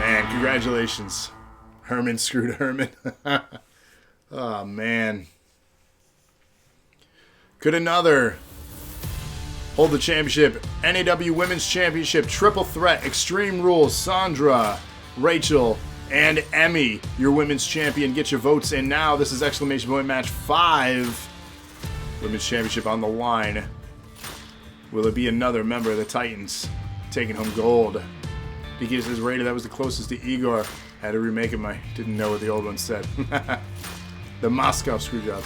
Man, congratulations. Herman screwed Herman. Oh, man. Could another hold the championship? NAW Women's Championship, Triple Threat, Extreme Rules, Sandra, Rachel, and Emmy, your women's champion. Get your votes in now. This is exclamation point match 5. Women's Championship on the line. Will it be another member of the Titans taking home gold? DK says, Raider, that was the closest to Igor. Had to remake it. Didn't know what the old one said. The Moscow Screwjob.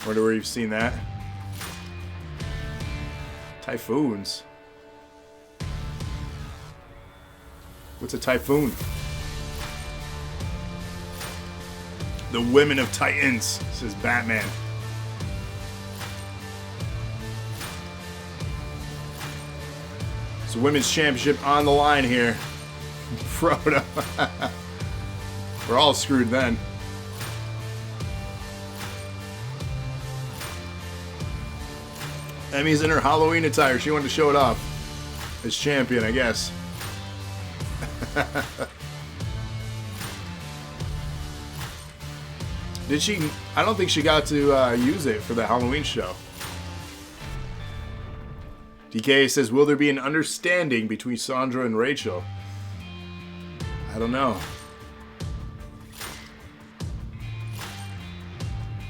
Wonder where you've seen that. Typhoons. What's a typhoon? The Women of Titans, says Batman. So Women's Championship on the line here. Frodo. We're all screwed then. Emmy's in her Halloween attire. She wanted to show it off as champion, I guess. Did she? I don't think she got to use it for the Halloween show. DKA says, will there be an understanding between Sandra and Rachel? I don't know.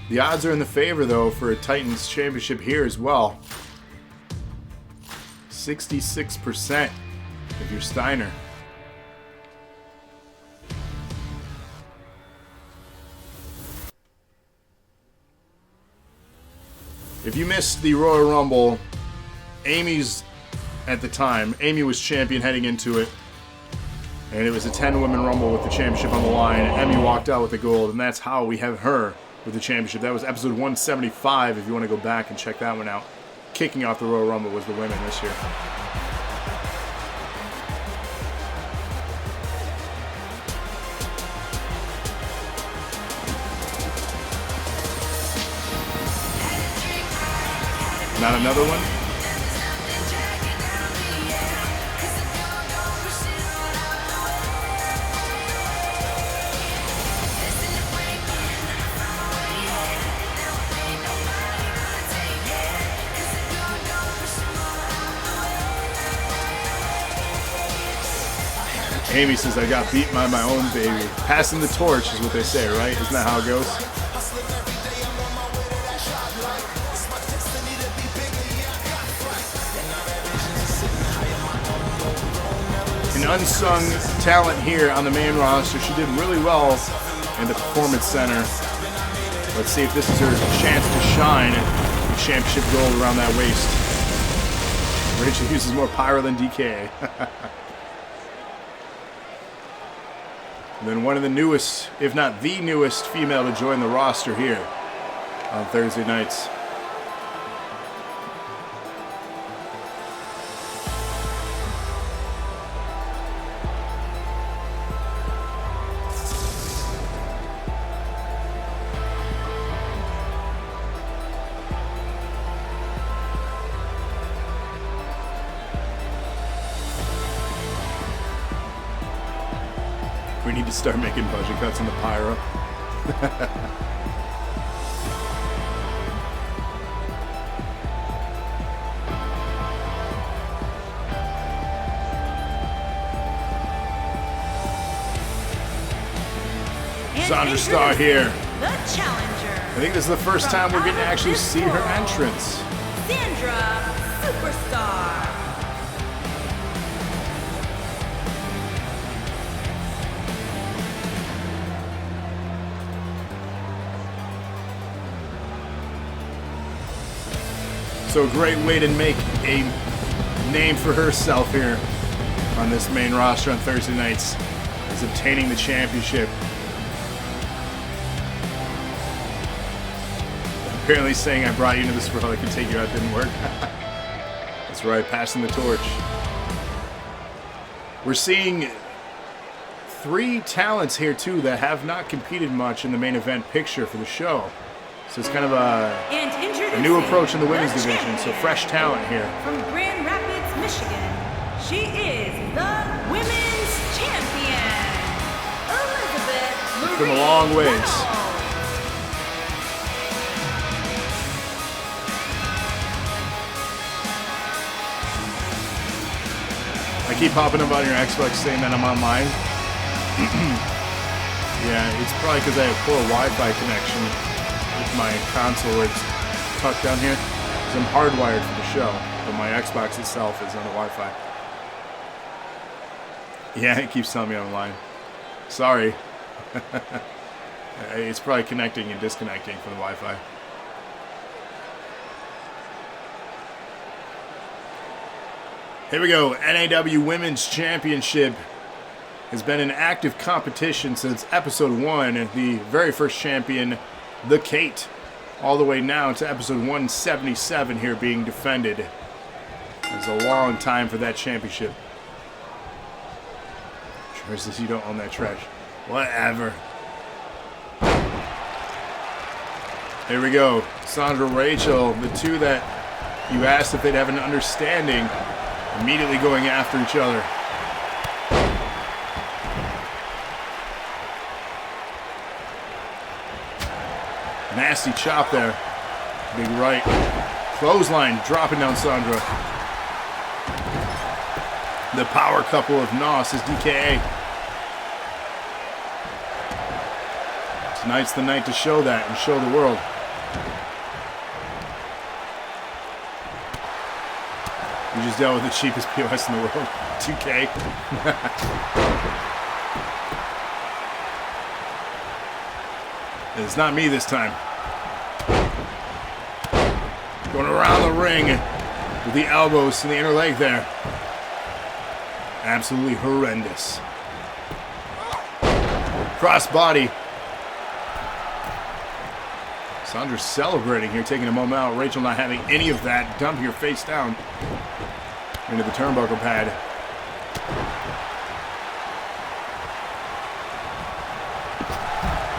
The odds are in the favor, though, for a Titans championship here as well. 66% if you're Steiner. If you missed the Royal Rumble, Amy's, at the time, Amy was champion heading into it. And it was a 10-woman Rumble with the championship on the line. And Emmy walked out with the gold, and that's how we have her with the championship. That was episode 175, if you want to go back and check that one out. Kicking off the Royal Rumble was the women this year. Not another one? Amy says, I got beat by my own baby. Passing the torch is what they say, right? Isn't that how it goes? An unsung talent here on the main roster. She did really well in the Performance Center. Let's see if this is her chance to shine. Championship gold around that waist. Rachel uses more pyro than DKA. And then one of the newest, if not the newest, female to join the roster here on Thursday nights. We need to start making budget cuts in the pyro. Sandra Starr here. The challenger. I think this is the first time we're getting to actually see her entrance. Sandra Superstar. So a great way to make a name for herself here on this main roster on Thursday nights is obtaining the championship. Apparently saying I brought you into this world, I can take you out, didn't work. That's right, passing the torch. We're seeing 3 talents here too that have not competed much in the main event picture for the show. So it's kind of a new approach in the women's division. So fresh talent here. From Grand Rapids, Michigan, she is the women's champion, Elizabeth. Come a long ways. I keep popping up on your Xbox saying that I'm online. Yeah, it's probably because I have poor Wi-Fi connection with my console where it's tucked down here. because I'm hardwired for the show, but my Xbox itself is on the Wi-Fi. Yeah, it keeps telling me I'm online. Sorry. It's probably connecting and disconnecting from the Wi-Fi. Here we go. NAW Women's Championship has been in active competition since episode 1. The very first champion, the Kate, all the way now to episode 177 here being defended. It's a long time for that championship. Sure says you don't own that trash. Whatever. Here we go. Sandra, Rachel, the two that you asked if they'd have an understanding, immediately going after each other. Nasty chop there. Big right. Clothesline dropping down Sandra. The power couple of NAW, says DKA. Tonight's the night to show that and show the world. We just dealt with the cheapest POS in the world. 2K. It's not me this time. Going around the ring with the elbows to the inner leg there. Absolutely horrendous. Cross body. Sandra's celebrating here, taking a moment out. Rachel not having any of that. Dump your face down into the turnbuckle pad.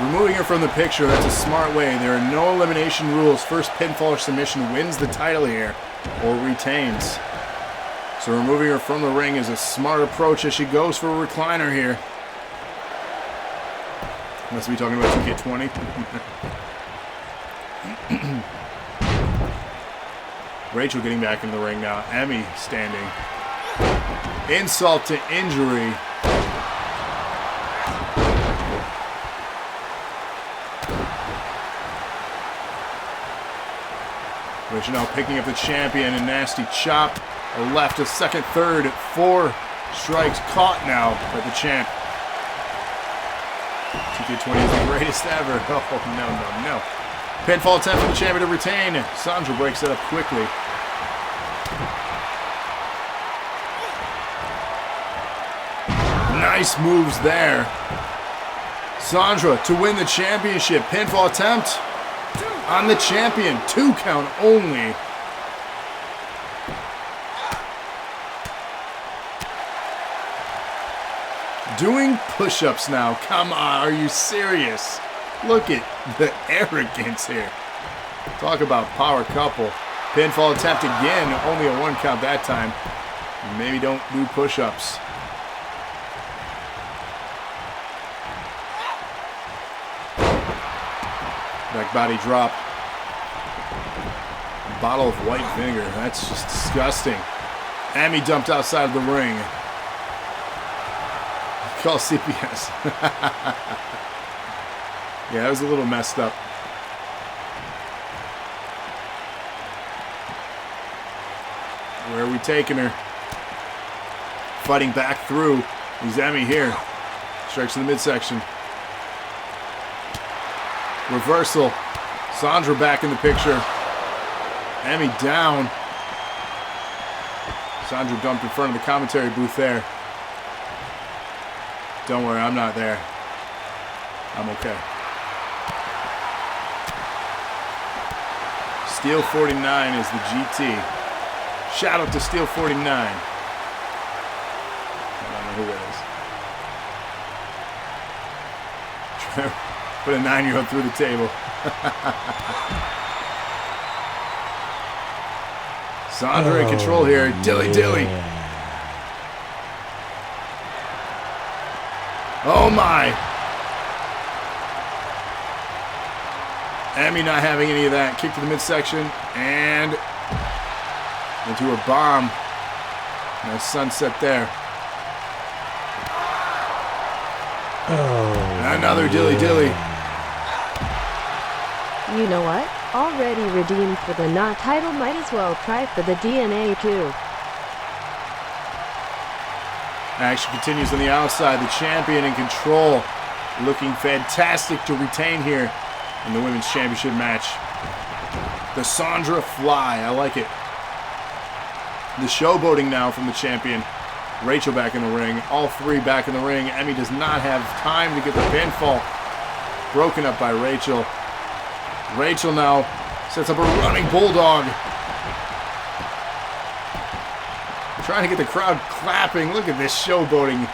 Removing her from the picture, that's a smart way. There are no elimination rules. First pinfall or submission wins the title here, or retains. So removing her from the ring is a smart approach as she goes for a recliner here. Must be talking about 2K20. Rachel getting back in the ring now. Emmy standing. Insult to injury. Rachel now picking up the champion. A nasty chop. A left, a second, third, 4 strikes caught now by the champ. 2K20 is the greatest ever. Oh, no. Pinfall attempt for the champion to retain. Sandra breaks it up quickly. Nice moves there. Sandra to win the championship. Pinfall attempt on the champion. 2 count only. Doing push-ups now. Come on, are you serious? Look at the arrogance here. Talk about power couple. Pinfall attempt again. Only a 1 count that time. Maybe don't do push-ups. Back body drop. Bottle of white vinegar. That's just disgusting. Amy dumped outside of the ring. Call CPS. Yeah, that was a little messed up. Where are we taking her? Fighting back through. He's Emmy here. Strikes in the midsection. Reversal. Sandra back in the picture. Emmy down. Sandra dumped in front of the commentary booth there. Don't worry, I'm not there. I'm okay. Steel 49 is the GT. Shout out to Steel 49. I don't know who that is. Put a 9-year-old through the table. Sandra in control here. Dilly. Oh my! Emmy not having any of that. Kick to the midsection and into a bomb. Nice sunset there. Oh, Another dilly. You know what? Already redeemed for the NAW title, might as well try for the DNA too. Action continues on the outside. The champion in control. Looking fantastic to retain here in the Women's Championship match. The Sandra Fly. I like it. The showboating now from the champion. Rachel back in the ring. All three back in the ring. Emmy does not have time to get the pinfall. Broken up by Rachel. Rachel now sets up a running bulldog. Trying to get the crowd clapping. Look at this showboating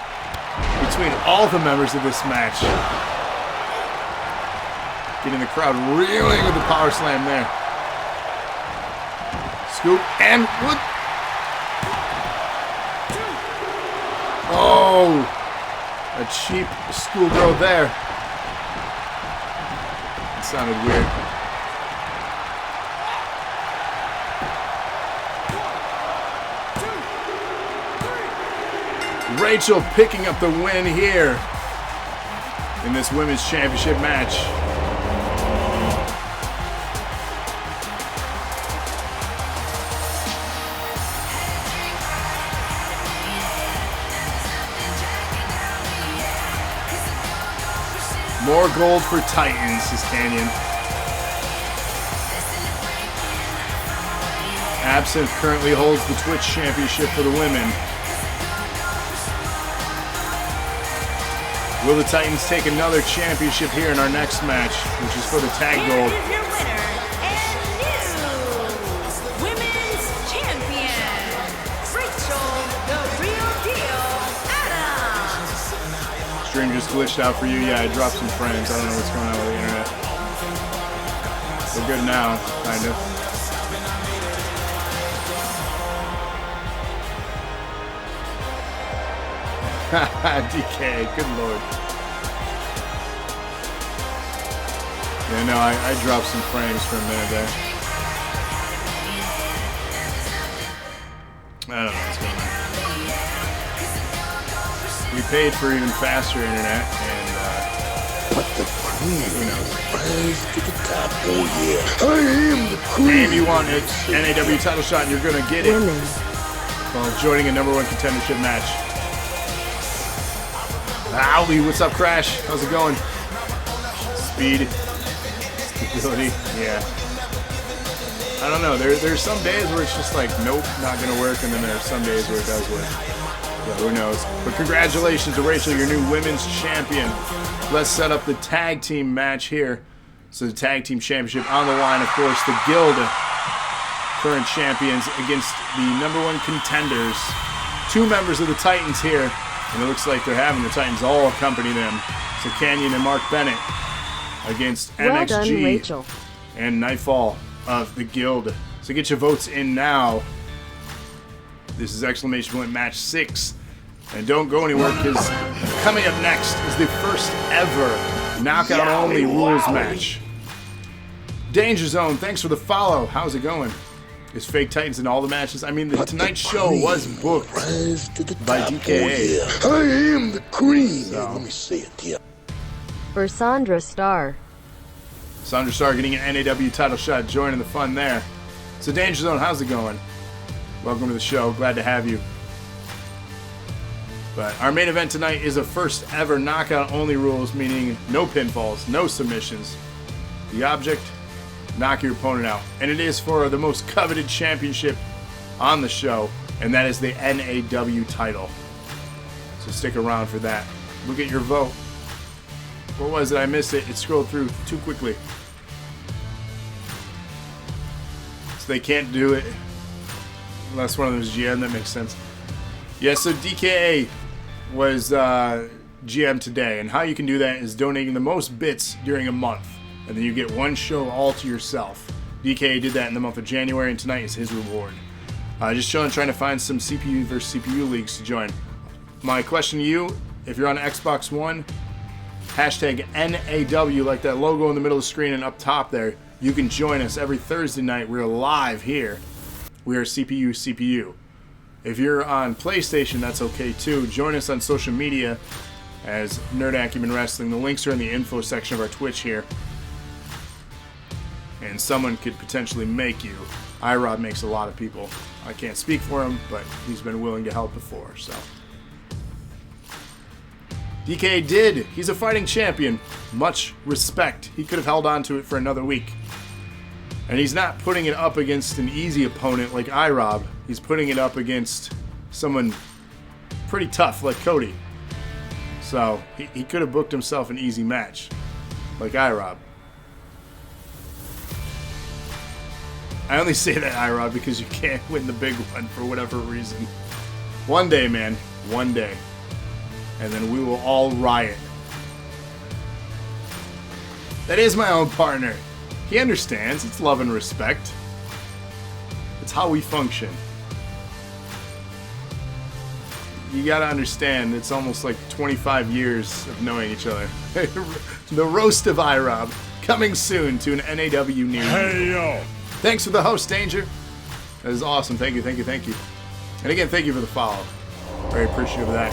between all the members of this match. Getting the crowd reeling with the power slam there. Scoop and what? Oh, a cheap schoolgirl there. It sounded weird. Rachel picking up the win here in this Women's Championship match. More gold for Titans, says Canyon. Absinthe currently holds the Twitch Championship for the women. Will the Titans take another championship here in our next match, which is for the tag gold? Here is your winner and new Women's Champion, Rachel, the Real Deal, Adams. Stream just glitched out for you. Yeah, I dropped some frames. I don't know what's going on with the internet. We're good now, kind of. DK, good lord. Yeah, no, I dropped some frames for a minute there. I don't know what's going on. We paid for even faster internet, and But the queen rise to the top. Oh yeah, I am the queen. if you want an NAW title shot, and you're gonna get it Women. while joining a #1 contendership match. Owie, what's up, Crash? How's it going? Speed. Stability. Yeah. I don't know. There's some days where it's just like, nope, not going to work. And then there are some days where it does work. Yeah, who knows? But congratulations to Rachel, your new women's champion. Let's set up the tag team match here. So the tag team championship on the line, of course, the Guild current champions against the #1 contenders. Two members of the Titans here. And it looks like they're having the Titans all accompany them. So Canyon and Mark Bennett against Well done, MXG Rachel. and Nightfall of the Guild. So get your votes in now. This is exclamation point match 6. And don't go anywhere, because coming up next is the first ever knockout only rules match. Danger Zone, thanks for the follow. How's it going? Is Fake Titans in all the matches? I mean, the tonight's show was booked Rise to the by top. DKA. Oh yeah, I am the queen. So. Let me say it here. For Sandra Starr. Sandra Starr getting an NAW title shot, joining the fun there. So Danger Zone, how's it going? Welcome to the show. Glad to have you. But our main event tonight is a first ever knockout only rules, meaning no pinfalls, no submissions. The object, knock your opponent out. And it is for the most coveted championship on the show, and that is the NAW title. So stick around for that. Look at your vote. What was it? I missed it. It scrolled through too quickly. So they can't do it unless one of them is GM. That makes sense. Yeah, so DKA was GM today, and how you can do that is donating the most bits during a month, and then you get one show all to yourself. DKA did that in the month of January, and tonight is his reward. Just chilling, trying to find some CPU versus CPU leagues to join. My question to you, if you're on Xbox One, hashtag NAW, like that logo in the middle of the screen and up top there, you can join us every Thursday night. We're live here. We are CPU. If you're on PlayStation, that's okay too. Join us on social media as Nerd Acumen Wrestling. The links are in the info section of our Twitch here. And and someone could potentially make you, IROB makes a lot of people. I can't speak for him, but he's been willing to help before, so. DKA did. He's a fighting champion. Much respect. He could have held on to it for another week. And he's not putting it up against an easy opponent like IROB. He's putting it up against someone pretty tough like Cody. So he could have booked himself an easy match like IROB. I only say that, IROB, because you can't win the big one for whatever reason. One day, man. One day. And then we will all riot. That is my own partner. He understands. It's love and respect. It's how we function. You gotta understand, it's almost like 25 years of knowing each other. The roast of IROB, coming soon to an NAW near you. Hey, yo. Thanks for the host, Danger. That is awesome. Thank you, thank you, thank you. And again, thank you for the follow. Very appreciative of that.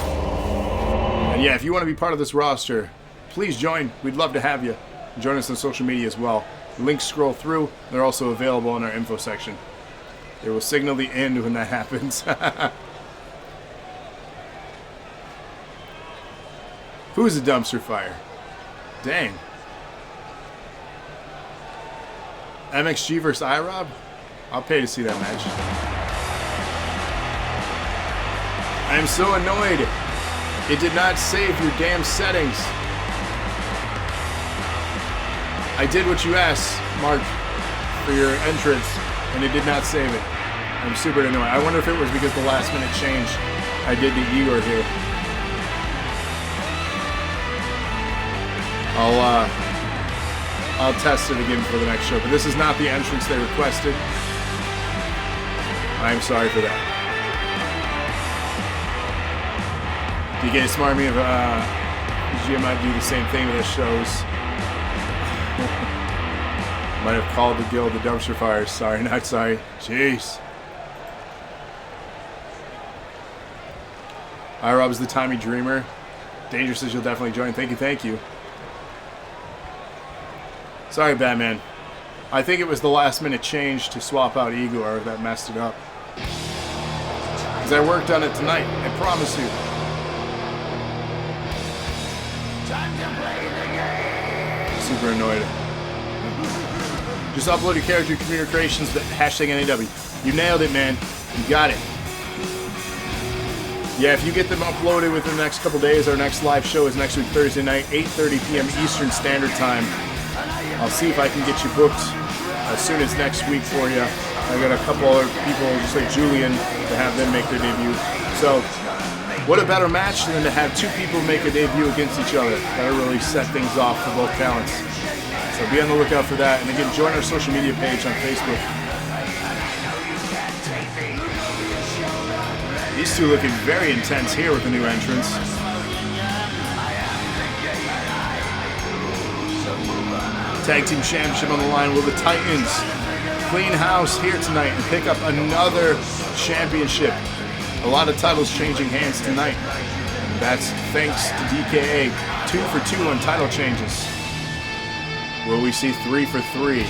And yeah, if you want to be part of this roster, please join. We'd love to have you. Join us on social media as well. Links scroll through. They're also available in our info section. They will signal the end when that happens. Who's a dumpster fire? Dang. MXG versus IROB? I'll pay to see that match. I am so annoyed. It did not save your damn settings. I did what you asked, Mark, for your entrance, and it did not save it. I'm super annoyed. I wonder if it was because the last minute change I did to Igor here. I'll test it again for the next show, but this is not the entrance they requested. I'm sorry for that. DK smart me if GM might do the same thing with his shows. Might have called the guild the dumpster fires. Sorry, not sorry. Jeez. IROB's the Tommy Dreamer. Danger says you'll definitely join. Thank you, thank you. Sorry, Batman. I think it was the last minute change to swap out Igor that messed it up. Because I worked on it tonight, I promise you. Super annoyed. Just upload your character communications to hashtag NAW. You nailed it, man. You got it. Yeah, if you get them uploaded within the next couple days, our next live show is next week, Thursday night, 8:30 p.m. Eastern Standard Time. I'll see if I can get you booked as soon as next week for you. I got a couple other people, just like Julian, to have them make their debut. So, what a better match than to have two people make a debut against each other. That'll really set things off for both talents. So be on the lookout for that. And again, join our social media page on Facebook. These two looking very intense here with the new entrance. Tag Team Championship on the line. Will the Titans clean house here tonight and pick up another championship? A lot of titles changing hands tonight. And that's thanks to DKA. 2 for 2 on title changes. Will we see 3 for 3?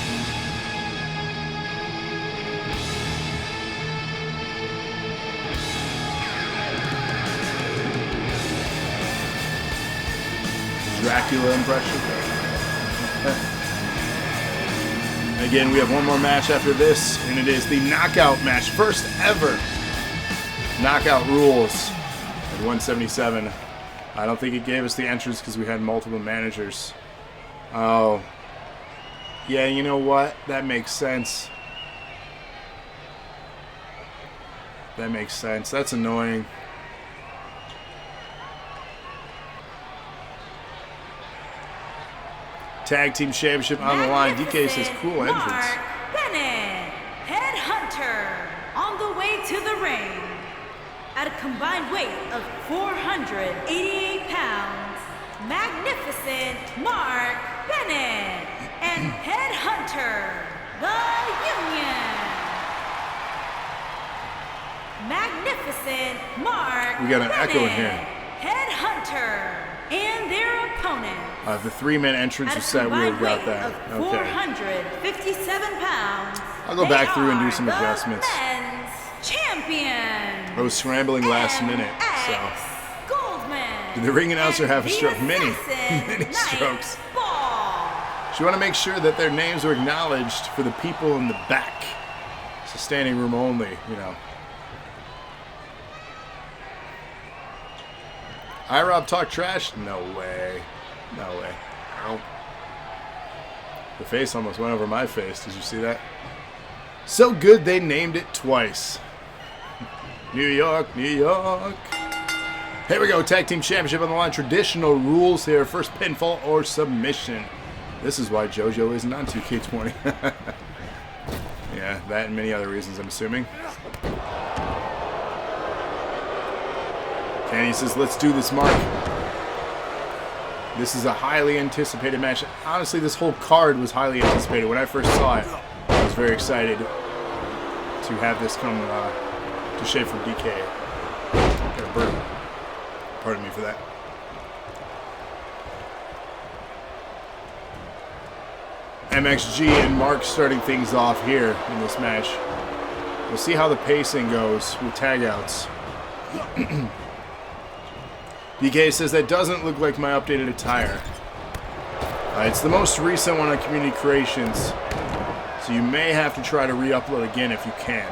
Dracula impression. Again, we have one more match after this, and it is the knockout match. First ever knockout rules at 177. I don't think it gave us the entrance because we had multiple managers. Oh. Yeah, you know what? That makes sense. That makes sense. That's annoying. Tag Team Championship on the line. DK says cool entrance. Mark Bennett, Headhunter, on the way to the ring. At a combined weight of 488 pounds, Magnificent Mark Bennett and Headhunter, the Union. Magnificent Mark We got an Bennett, echo in here. Headhunter and their opponent. The 3-man entrance At a was set weird. combined Got weight that. of Okay. 457 pounds. I'll go back through and do some they are the adjustments. men's champion. I was scrambling last minute, so. Goldman. Did the ring announcer have a stroke? Mini Night strokes. Ball. So you want to make sure that their names are acknowledged for the people in the back. So standing room only, you know. Rob talk trash? No way. No way. Ow. The face almost went over my face. Did you see that? So good they named it twice. New York, New York. Here we go. Tag Team Championship on the line. Traditional rules here. First pinfall or submission. This is why JoJo isn't on 2K20. Yeah, that and many other reasons, I'm assuming. Kenny says, let's do this, Mark. This is a highly anticipated match. Honestly, this whole card was highly anticipated. When I first saw it, I was very excited to have this come to shape from DKA. Got a burp. Pardon me for that. MXG and Mark starting things off here in this match. We'll see how the pacing goes with tagouts. DK says that doesn't look like my updated attire. It's the most recent one on Community Creations, so you may have to try to re-upload again if you can,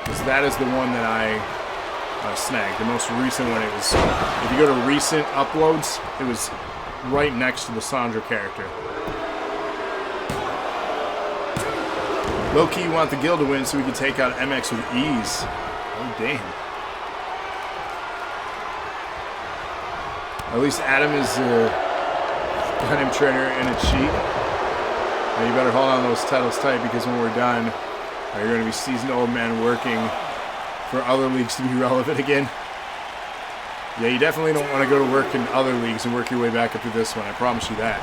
because that is the one that I snagged. The most recent one. It was, if you go to recent uploads, it was right next to the Sandra character. Low-key, you want the Guild to win so we can take out MX with ease. Oh, damn. At least Adam is got him trainer in a cheat. Now you better hold on those titles tight, because when we're done, you're going to be seasoned old man working for other leagues to be relevant again. Yeah, you definitely don't want to go to work in other leagues and work your way back up to this one. I promise you that.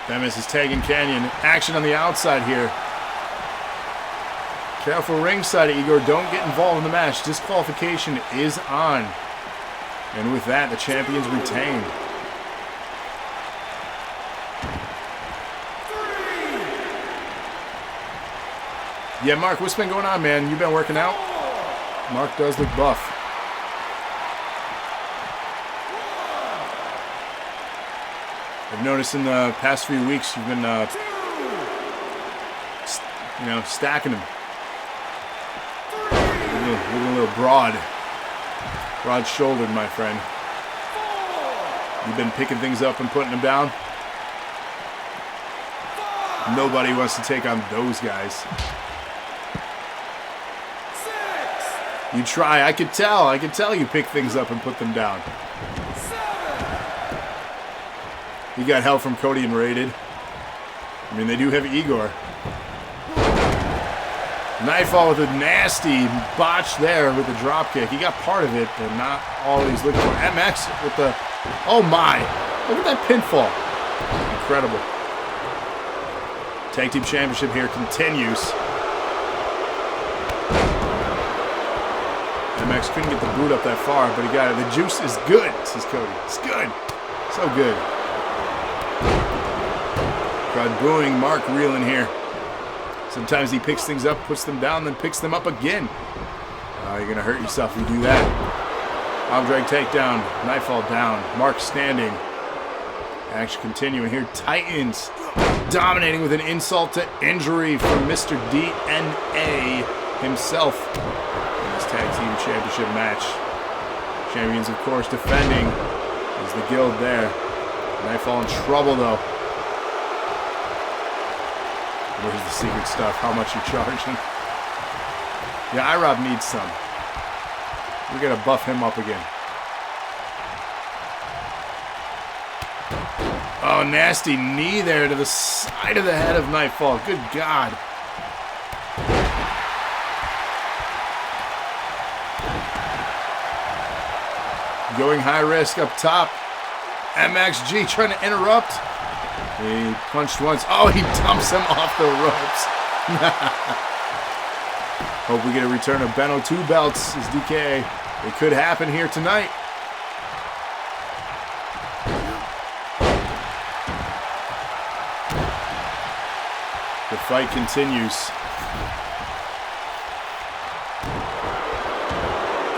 Demis is tagging Canyon. Action on the outside here. Careful ringside, Igor. Don't get involved in the match. Disqualification is on. And with that, the champions retain. Yeah, Mark, what's been going on, man? You been working out? Mark does look buff. I've noticed in the past few weeks you've been, stacking them. Looking a little broad-shouldered, my friend. You've been picking things up and putting them down. Nobody wants to take on those guys. You try. I could tell you pick things up and put them down. You got help from Cody and Rated. I mean, they do have Igor. Nightfall with a nasty botch there with the dropkick. He got part of it, but not all he's looking for. MX with the... Oh my! Look at that pinfall. Incredible. Tag Team Championship here continues. MX couldn't get the boot up that far, but he got it. The juice is good, says Cody. It's good. So good. Crowd booing. Mark reeling here. Sometimes he picks things up, puts them down, then picks them up again. You're going to hurt yourself if you do that. Arm drag takedown. Nightfall down. Mark standing. Action continuing here. Titans dominating with an insult to injury from Mr. DNA himself in this Tag Team Championship match. Champions, of course, defending. Is the Guild there. Nightfall in trouble, though. Where's the secret stuff? How much you charging? Yeah, iRob needs some. We gotta buff him up again. Oh, nasty knee there to the side of the head of Nightfall. Good God. Going high risk up top. MXG trying to interrupt. He punched once. Oh, he dumps him off the ropes. Hope we get a return of Beno 2 belts as DKA. It could happen here tonight. The fight continues.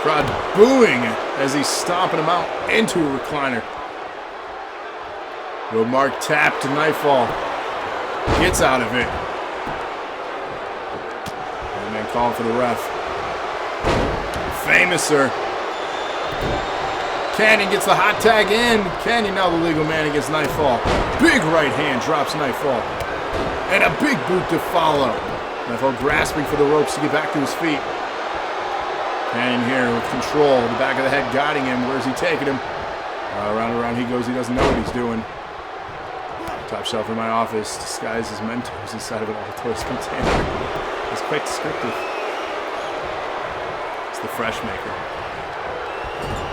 Crowd booing as he's stomping him out into a recliner. Will Mark tap to Nightfall? Gets out of it. And then calling for the ref. Famouser. Canyon gets the hot tag in. Canyon now the legal man against Nightfall. Big right hand drops Nightfall. And a big boot to follow. Nightfall grasping for the ropes to get back to his feet. Canyon here with control. The back of the head guiding him. Where's he taking him? Round and round he goes. He doesn't know what he's doing. Top shelf in my office. Disguised as Mentos inside of an Altoids container. It's quite descriptive. It's the fresh maker.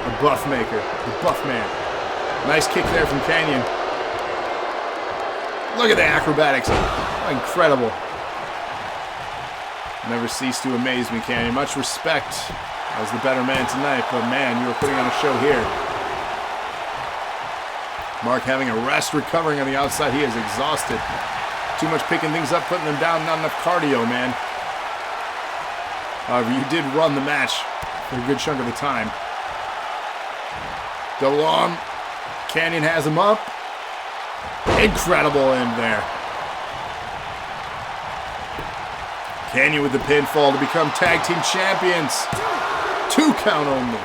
The buff maker. The buff man. Nice kick there from Canyon. Look at the acrobatics. Incredible. Never cease to amaze me, Canyon. Much respect as the better man tonight, but man, you were putting on a show here. Mark having a rest, recovering on the outside. He is exhausted. Too much picking things up, putting them down, not enough cardio, man. However, you did run the match for a good chunk of the time. Double arm. Canyon has him up. Incredible end there. Canyon with the pinfall to become tag team champions. 2 count only.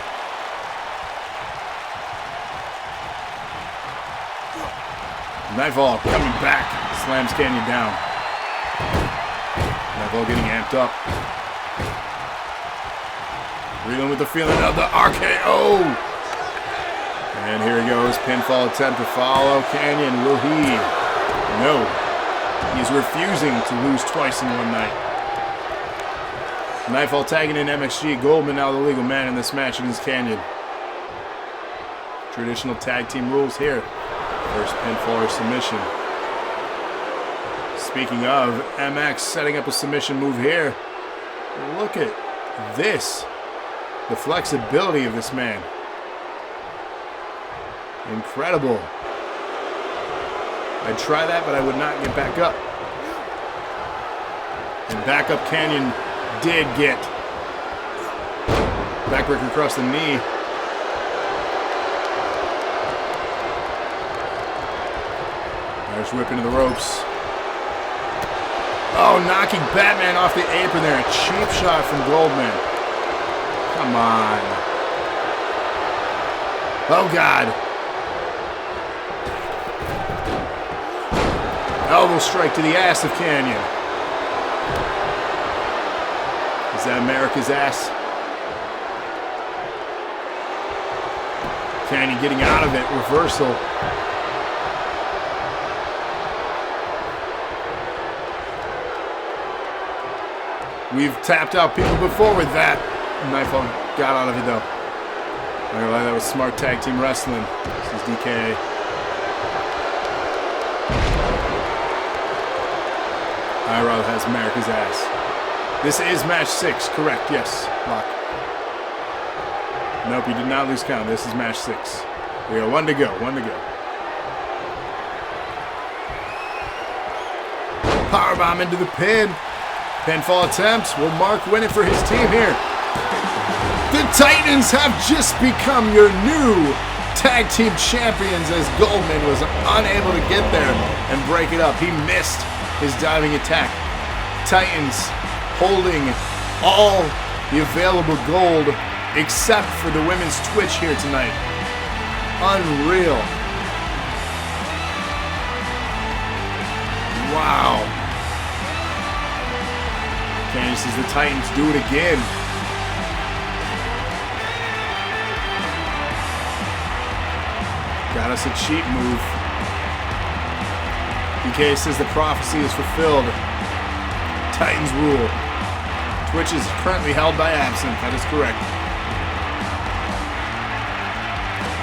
Nightfall coming back. Slams Canyon down. Nightfall getting amped up. Reeling with the feeling of the RKO. And here he goes. Pinfall attempt to follow Canyon. Will he? No. He's refusing to lose twice in one night. Nightfall tagging in MXG. Goldman now the legal man in this match against Canyon. Traditional tag team rules here. First pinfall or submission. Speaking of, MX setting up a submission move here. Look at this. The flexibility of this man. Incredible. I'd try that, but I would not get back up. And back up Canyon did get. Backbreaker across the knee. There's whip into the ropes. Oh, knocking Batman off the apron there. A cheap shot from Goldman. Come on. Oh, God. Elbow strike to the ass of Canyon. Is that America's ass? Canyon getting out of it. Reversal. We've tapped out people before with that. Nightfall got out of it though. I don't lie, that was smart tag team wrestling. This is DKA. Irod has America's ass. This is match 6, correct? Yes. Lock. Nope, you did not lose count. This is match 6. We got 1 to go. 1 to go. Powerbomb into the pin. Pinfall attempt. Will Mark win it for his team here? The Titans have just become your new tag team champions as Goldman was unable to get there and break it up. He missed his diving attack. Titans holding all the available gold except for the women's Twitch here tonight. Unreal. Wow. Canyon says the Titans do it again. Got us a cheat move. DK says the prophecy is fulfilled. Titans rule. Twitch is currently held by Absinthe. That is correct.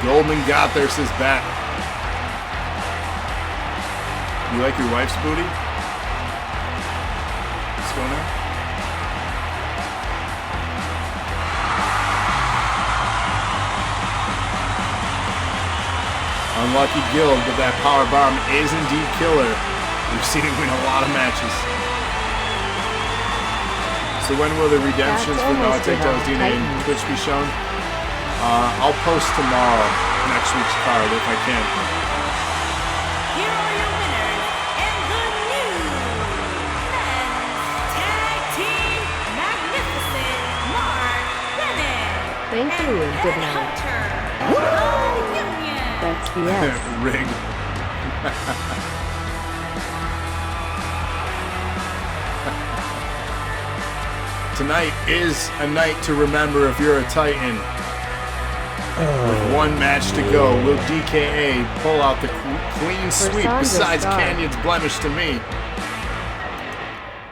Goldman got there, says Bat. You like your wife's booty? What's going on? Unlucky guild, but that power bomb is indeed killer. We've seen him win a lot of matches. So when will the redemptions for NAW Takedowns DNA and Twitch be shown? I'll post tomorrow next week's card if I can. Here are your winners and the new men's tag team magnificent Mark Bennett Thank you, and good Ed night. Hunter of Union. That's the S. Rig. Tonight is a night to remember if you're a Titan. With one match to go, will DKA pull out the clean sweep besides Star. Canyon's blemish to me?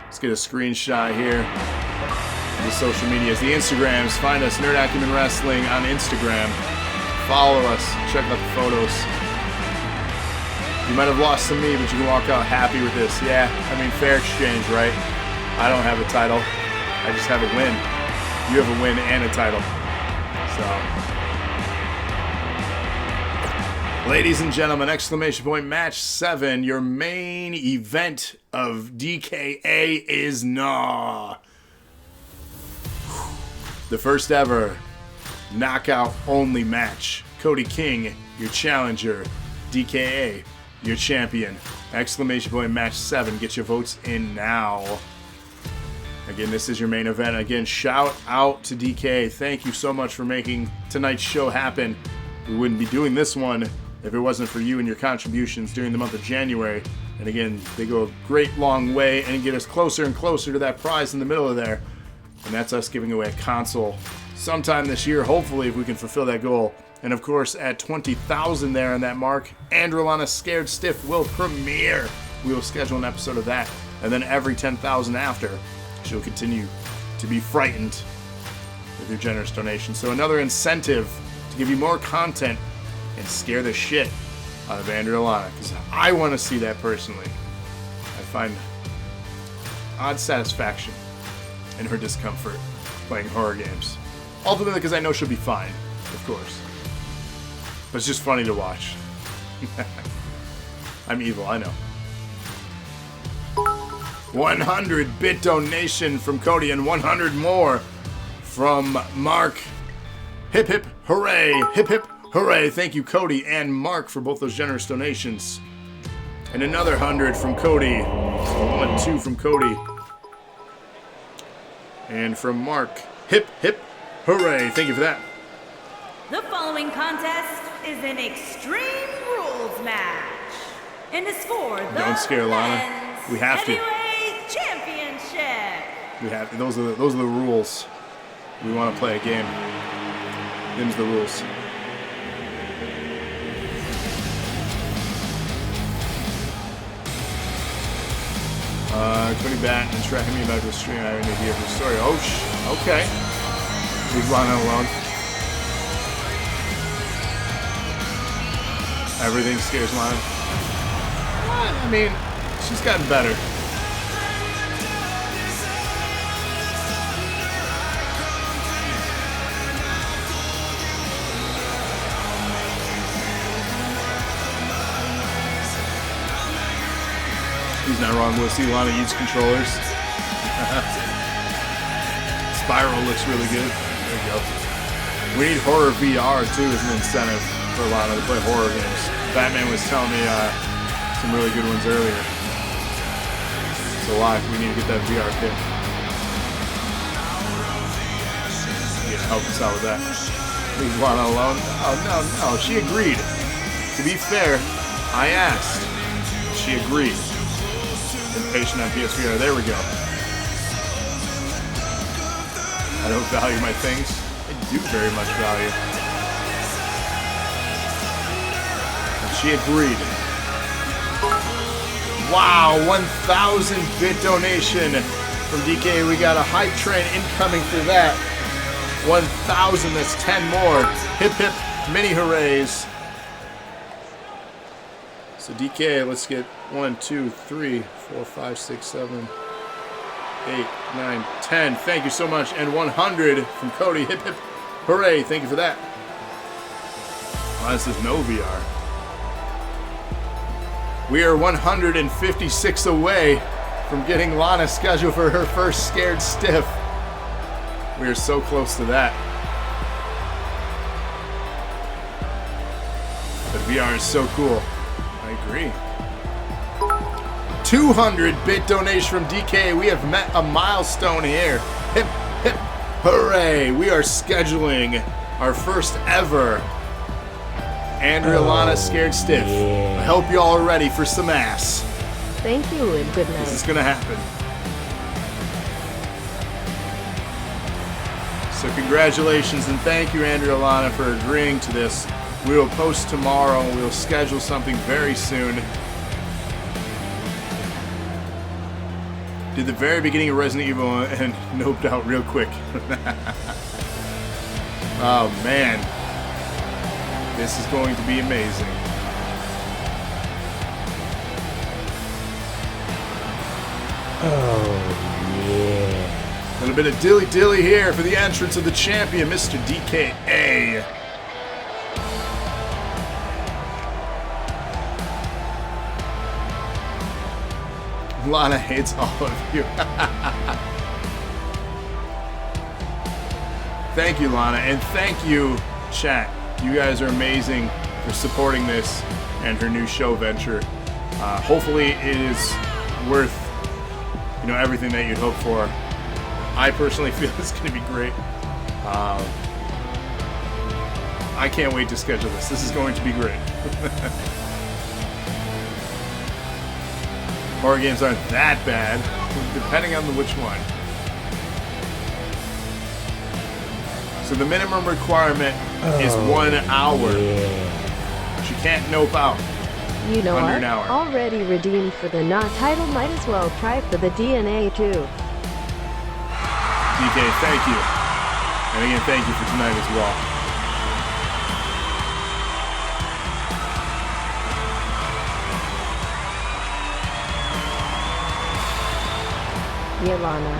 Let's get a screenshot here. The social medias, the Instagrams. Find us, Nerd Acumen Wrestling on Instagram. Follow us. Check out the photos. You might have lost to me, but you can walk out happy with this. Yeah, I mean, fair exchange, right? I don't have a title. I just have a win. You have a win and a title. So, ladies and gentlemen, exclamation point match 7. Your main event of DKA is NAW. The first ever knockout only match. Cody King, your challenger. DKA, your champion. Exclamation point match 7. Get your votes in now. Again, this is your main event. Again, shout out to DKA. Thank you so much for making tonight's show happen. We wouldn't be doing this one if it wasn't for you and your contributions during the month of January. And again, they go a great long way and get us closer and closer to that prize in the middle of there. And that's us giving away a console sometime this year, hopefully, if we can fulfill that goal. And of course, at 20,000 there on that mark, Andrelana Scared Stiff will premiere. We will schedule an episode of that. And then every 10,000 after, she'll continue to be frightened with your generous donation. So another incentive to give you more content and scare the shit out of Andrelana, because I want to see that personally. I find odd satisfaction in her discomfort playing horror games. Ultimately because I know she'll be fine, of course. But it's just funny to watch. I'm evil, I know. 100-bit donation from Cody and 100 more from Mark. Hip hip hooray, hip hip hooray. Thank you, Cody and Mark, for both those generous donations. And another 100 from Cody. So 1 and 2 from Cody. And from Mark. Hip hip hooray. Thank you for that. The following contest is an Extreme Rules match. And it's for the Don't scare Lana. men's We have to. Heavyweight Championship. We have those are the rules. We want to play a game. Them's the rules. Cody Batten and tracking me about the stream. I have an idea for the story. Oh, okay. Leave Lana alone. Everything scares Lana. I mean, she's gotten better. He's not wrong. We'll see Lana use controllers. Spiral looks really good. There you go. We need horror VR too as an incentive for Lana to play horror games. Batman was telling me some really good ones earlier. So live, we need to get that VR kit. You can help us out with that. Leave Lana alone. Oh no, she agreed. To be fair, I asked. She agreed. Impatient on PSVR. There we go. I don't value my things. I do very much value. And she agreed. Wow, 1,000-bit donation from DK. We got a hype train incoming for that. 1,000, that's 10 more. Hip hip, mini hoorays. So DK, let's get 1, 2, 3, 4, 5, 6, 7, 8, 9, 10. Thank you so much. And 100 from Cody. Hip hip hooray. Thank you for that. Well, this is no VR. We are 156 away from getting Lana scheduled for her first Scared Stiff. We are so close to that. The VR is so cool. I agree. 200-bit donation from DKA. We have met a milestone here. Hip, hip, hooray. We are scheduling our first ever Andrea Lana Scared Stiff. I hope you all are ready for some ass. Thank you and good night. This is going to happen. So congratulations and thank you, Andrea Lana, for agreeing to this. We will post tomorrow. We will schedule something very soon. Did the very beginning of Resident Evil and noped out real quick. Oh man. This is going to be amazing. Oh, yeah. A little bit of dilly-dilly here for the entrance of the champion, Mr. DKA. Lana hates all of you. Thank you, Lana, and thank you, chat. You guys are amazing for supporting this and her new show venture. Hopefully it is worth, everything that you'd hope for. I personally feel it's going to be great. I can't wait to schedule this. This is going to be great. Horror games aren't that bad, depending on which one. So the minimum requirement is 1 hour. Yeah. She can't nope out. You know Under what? an hour. Already redeemed for the NAW title, might as well try for the DNA too. DK, thank you. And again, thank you for tonight as well. Yelana.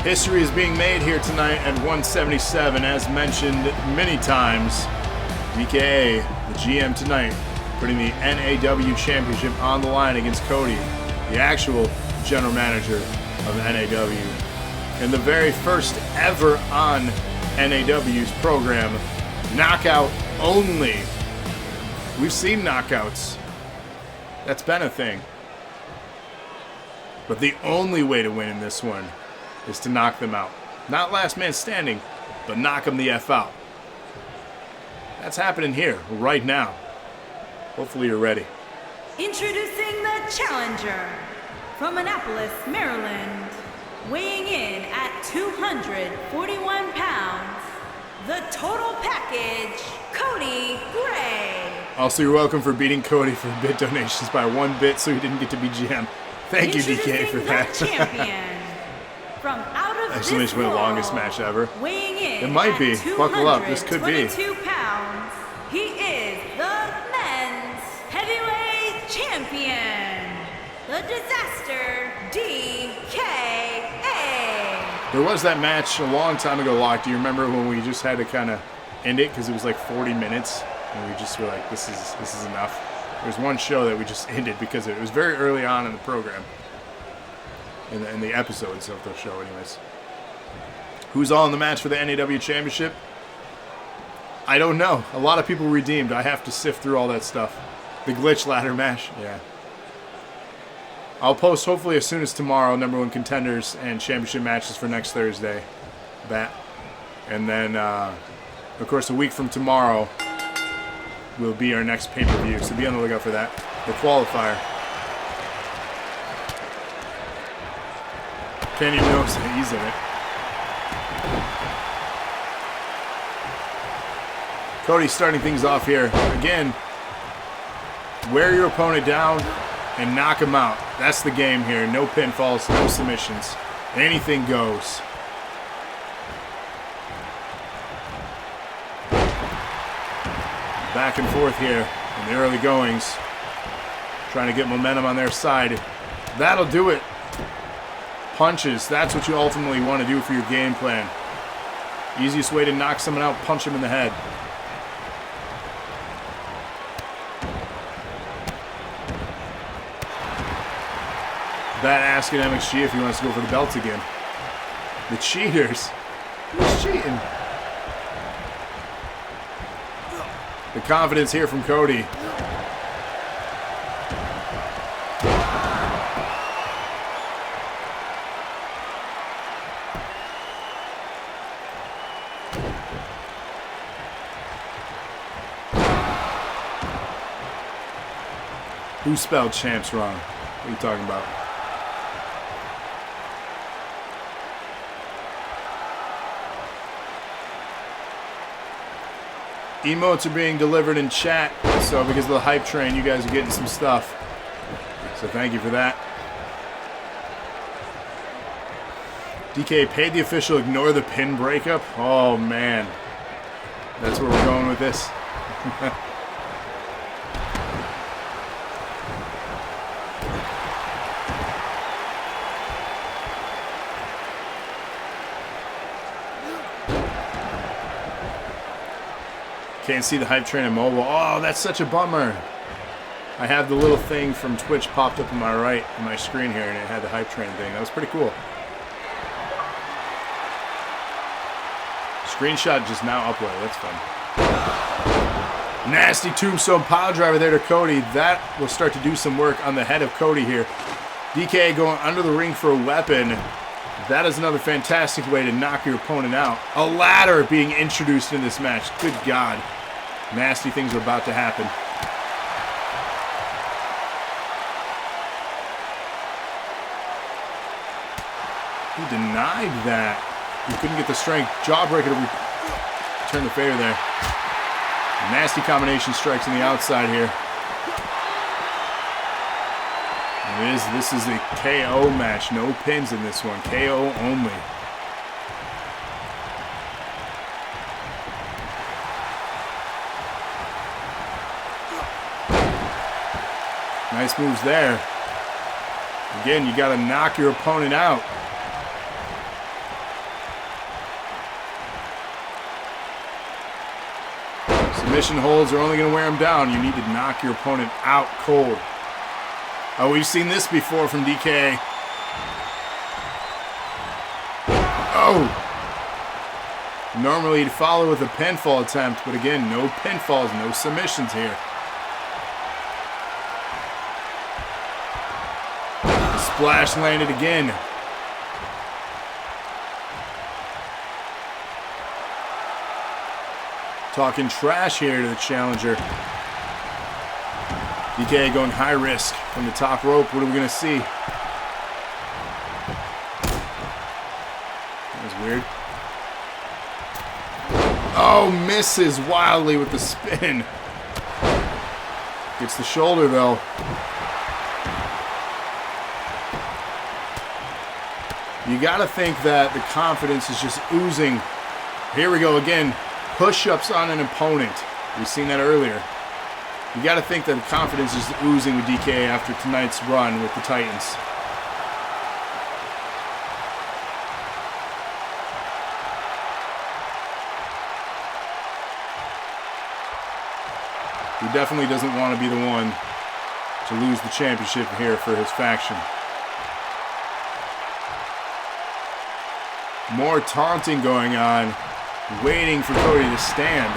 History is being made here tonight at 177, as mentioned many times. DKA, the GM tonight, putting the NAW Championship on the line against Cody, the actual general manager of the NAW. And the very first ever on NAW's program, knockout only. We've seen knockouts. That's been a thing. But the only way to win in this one is to knock them out. Not last man standing, but knock them the F out. That's happening here, right now. Hopefully you're ready. Introducing the challenger from Annapolis, Maryland, weighing in at 241 pounds, the total package, Cody Gray. Also, you're welcome for beating Cody for bit donations by 1 bit so he didn't get to be GM. Thank you, DK, for that. Champion from out of Actually, this this went the longest match ever. Weighing in It might be. Buckle up. This could be. 222 pounds. He is the men's heavyweight champion, the Disaster DKA. There was that match a long time ago, Locke. Do you remember when we just had to kind of end it because it was like 40 minutes and we just were like, this is enough. There's one show that we just ended because it was very early on in the program, in the episodes of the show anyways. Who's all in the match for the NAW Championship? I don't know. A lot of people redeemed. I have to sift through all that stuff. The glitch ladder match, yeah. I'll post hopefully as soon as tomorrow #1 contenders and championship matches for next Thursday. And then, of course, a week from tomorrow will be our next pay-per-view, so be on the lookout for that. The qualifier. Can't even notice that he's in it. Cody starting things off here. Again, wear your opponent down and knock him out. That's the game here. No pinfalls, no submissions. Anything goes. Back and forth here in the early goings. Trying to get momentum on their side. That'll do it. Punches. That's what you ultimately want to do for your game plan. Easiest way to knock someone out, punch them in the head. That asking MXG if he wants to go for the belts again. The cheaters. Who's cheating? The confidence here from Cody. Who spelled champs wrong? What are you talking about? Emotes are being delivered in chat, so because of the hype train, you guys are getting some stuff. So thank you for that. DKA paid the official, ignore the pin breakup. Oh man, that's where we're going with this. Can't see the hype train in mobile. Oh, that's such a bummer. I have the little thing from Twitch popped up on my right on my screen here, and it had the hype train thing. That was pretty cool. Screenshot just now uploaded. That's fun. Nasty tombstone pile driver there to Cody. That will start to do some work on the head of Cody here. DKA going under the ring for a weapon. That is another fantastic way to knock your opponent out. A ladder being introduced in this match. Good God. Nasty things are about to happen. He denied that. He couldn't get the strength. Jawbreaker to turn the favor there. Nasty combination strikes on the outside here. This is a KO match. No pins in this one. KO only. Nice moves there. Again, you got to knock your opponent out. Submission holds are only going to wear him down. You need to knock your opponent out cold. Oh, we've seen this before from DKA. Oh! Normally he'd follow with a pinfall attempt, but again, no pinfalls, no submissions here. Splash landed again. Talking trash here to the challenger. DKA going high risk from the top rope. What are we going to see? That was weird. Oh, misses wildly with the spin. Gets the shoulder though. You got to think that the confidence is just oozing. Here we go again. Push-ups on an opponent. We've seen that earlier. You got to think that the confidence is oozing with DKA after tonight's run with the Titans. He definitely doesn't want to be the one to lose the championship here for his faction. More taunting going on, waiting for Cody to stand.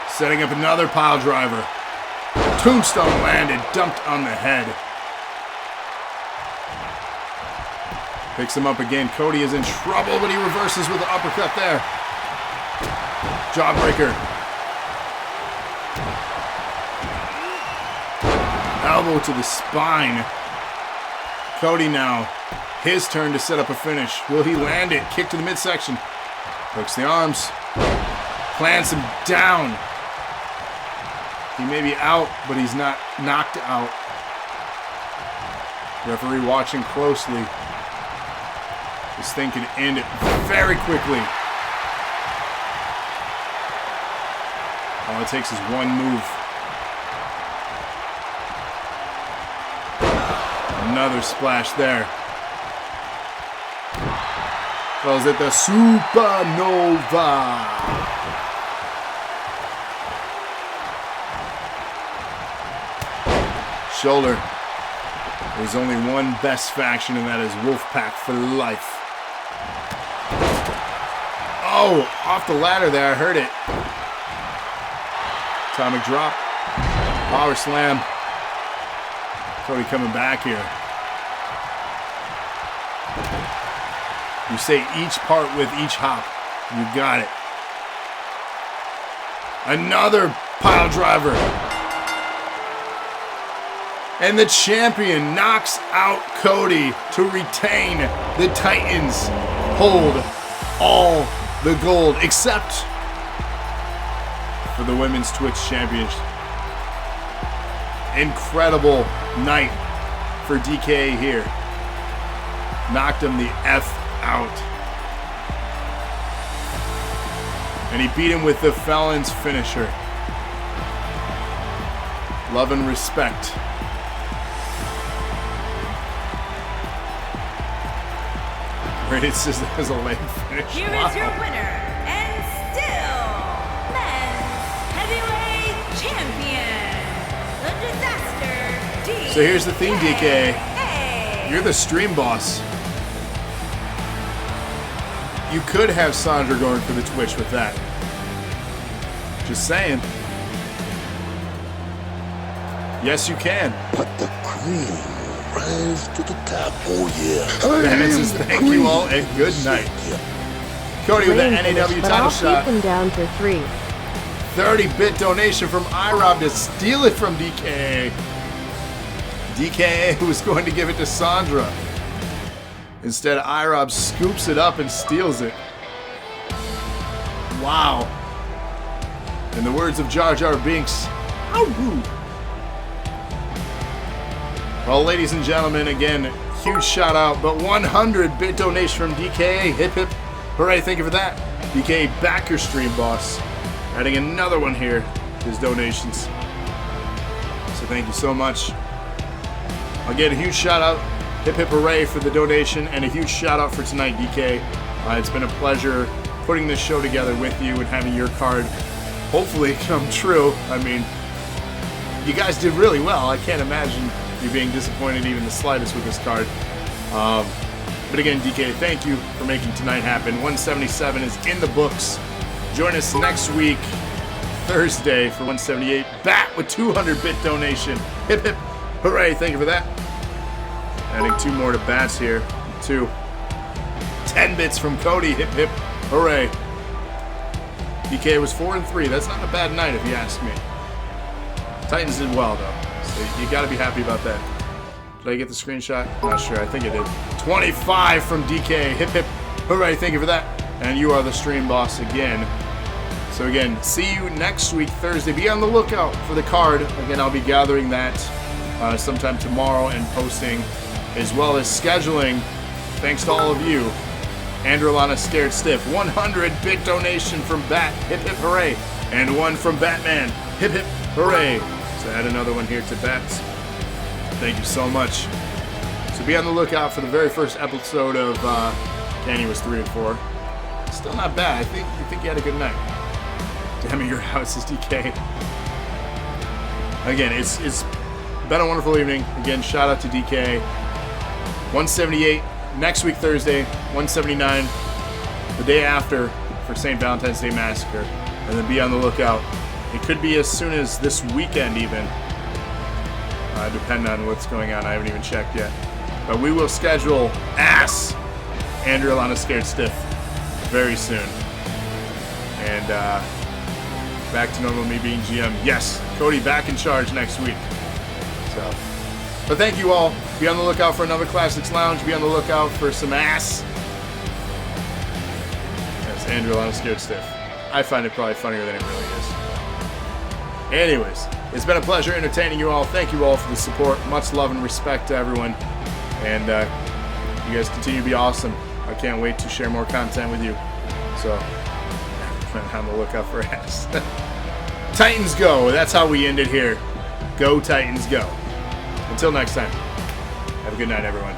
Setting up another pile driver. Tombstone landed, dumped on the head. Picks him up again. Cody is in trouble, but he reverses with an uppercut there. Jawbreaker. Elbow to the spine. Cody now. His turn to set up a finish. Will he land it? Kick to the midsection. Hooks the arms. Plants him down. He may be out, but he's not knocked out. Referee watching closely. This thing can end very quickly. All it takes is one move. Another splash there. Calls it the Supernova. shoulder. There's only one best faction, and that is Wolfpack for life. Oh, off the ladder there. I heard it. Atomic drop. Power slam. Cody coming back here. You say each part with each hop. You got it. Another pile driver. And the champion knocks out Cody to retain. The Titans hold all the gold except for the Women's Twitch Championship. Incredible night for DKA here. Knocked him the F out. And he beat him with the Felon's finisher. Love and respect. Rated system as a late finish. Here is your winner, and still men's heavyweight champion, the Disaster. So here's the thing, DK. You're the stream boss. You could have Sandra going for the Twitch with that. Just saying. Yes, you can. But the cream rise to the top. Oh yeah. Bennett says thank you all and good night. Cody with the NAW but title I'll shot. keep them down for 3. 30-bit donation from iRob to steal it from DKA. DKA was going to give it to Sandra. Instead, iRob scoops it up and steals it. Wow. In the words of Jar Jar Binks, how rude. Well, ladies and gentlemen, again, huge shout out, but 100-bit donation from DKA. Hip hip. Hooray, thank you for that. DKA, back your stream, boss. Adding another one here to his donations. So thank you so much. Again, a huge shout out. Hip hip hooray for the donation, and a huge shout out for tonight, DK. It's been a pleasure putting this show together with you and having your card hopefully come true. I mean, you guys did really well. I can't imagine you being disappointed even the slightest with this card. But again, DK, thank you for making tonight happen. 177 is in the books. Join us next week, Thursday, for 178. Bat with 200-bit donation. Hip hip hooray, thank you for that. Adding 2 more to Bats here. 2. 10 bits from Cody. Hip hip hooray. DK was 4 and 3. That's not a bad night if you ask me. Titans did well though. So you got to be happy about that. Did I get the screenshot? I'm not sure. I think I did. 25 from DK. Hip hip hooray. Thank you for that. And you are the stream boss again. So again, see you next week, Thursday. Be on the lookout for the card. Again, I'll be gathering that sometime tomorrow and posting, as well as scheduling, thanks to all of you. Andrew Lana Scared Stiff, 100-bit donation from Bat, hip hip hooray, and 1 from Batman, hip hip hooray. So add another one here to Bats. Thank you so much. So be on the lookout for the very first episode of Kenny was 3 and 4. Still not bad. I think you had a good night. Damn it, your house is DK. Again, it's been a wonderful evening. Again, shout out to DK. 178 next week Thursday. 179 the day after for St. Valentine's Day Massacre. And then be on the lookout. It could be as soon as this weekend even. Depending on what's going on. I haven't even checked yet. But we will schedule Andrew Alana Scared Stiff very soon. And back to normal, me being GM. Yes, Cody back in charge next week. So, but thank you all. Be on the lookout for another Classics Lounge. Be on the lookout for some ass. That's Andrew Alana Scared Stiff. I find it probably funnier than it really is. Anyways, it's been a pleasure entertaining you all. Thank you all for the support. Much love and respect to everyone. And you guys continue to be awesome. I can't wait to share more content with you. So, on the lookout for ass. Titans go. That's how we end it here. Go Titans go. Until next time. Have a good night, everyone.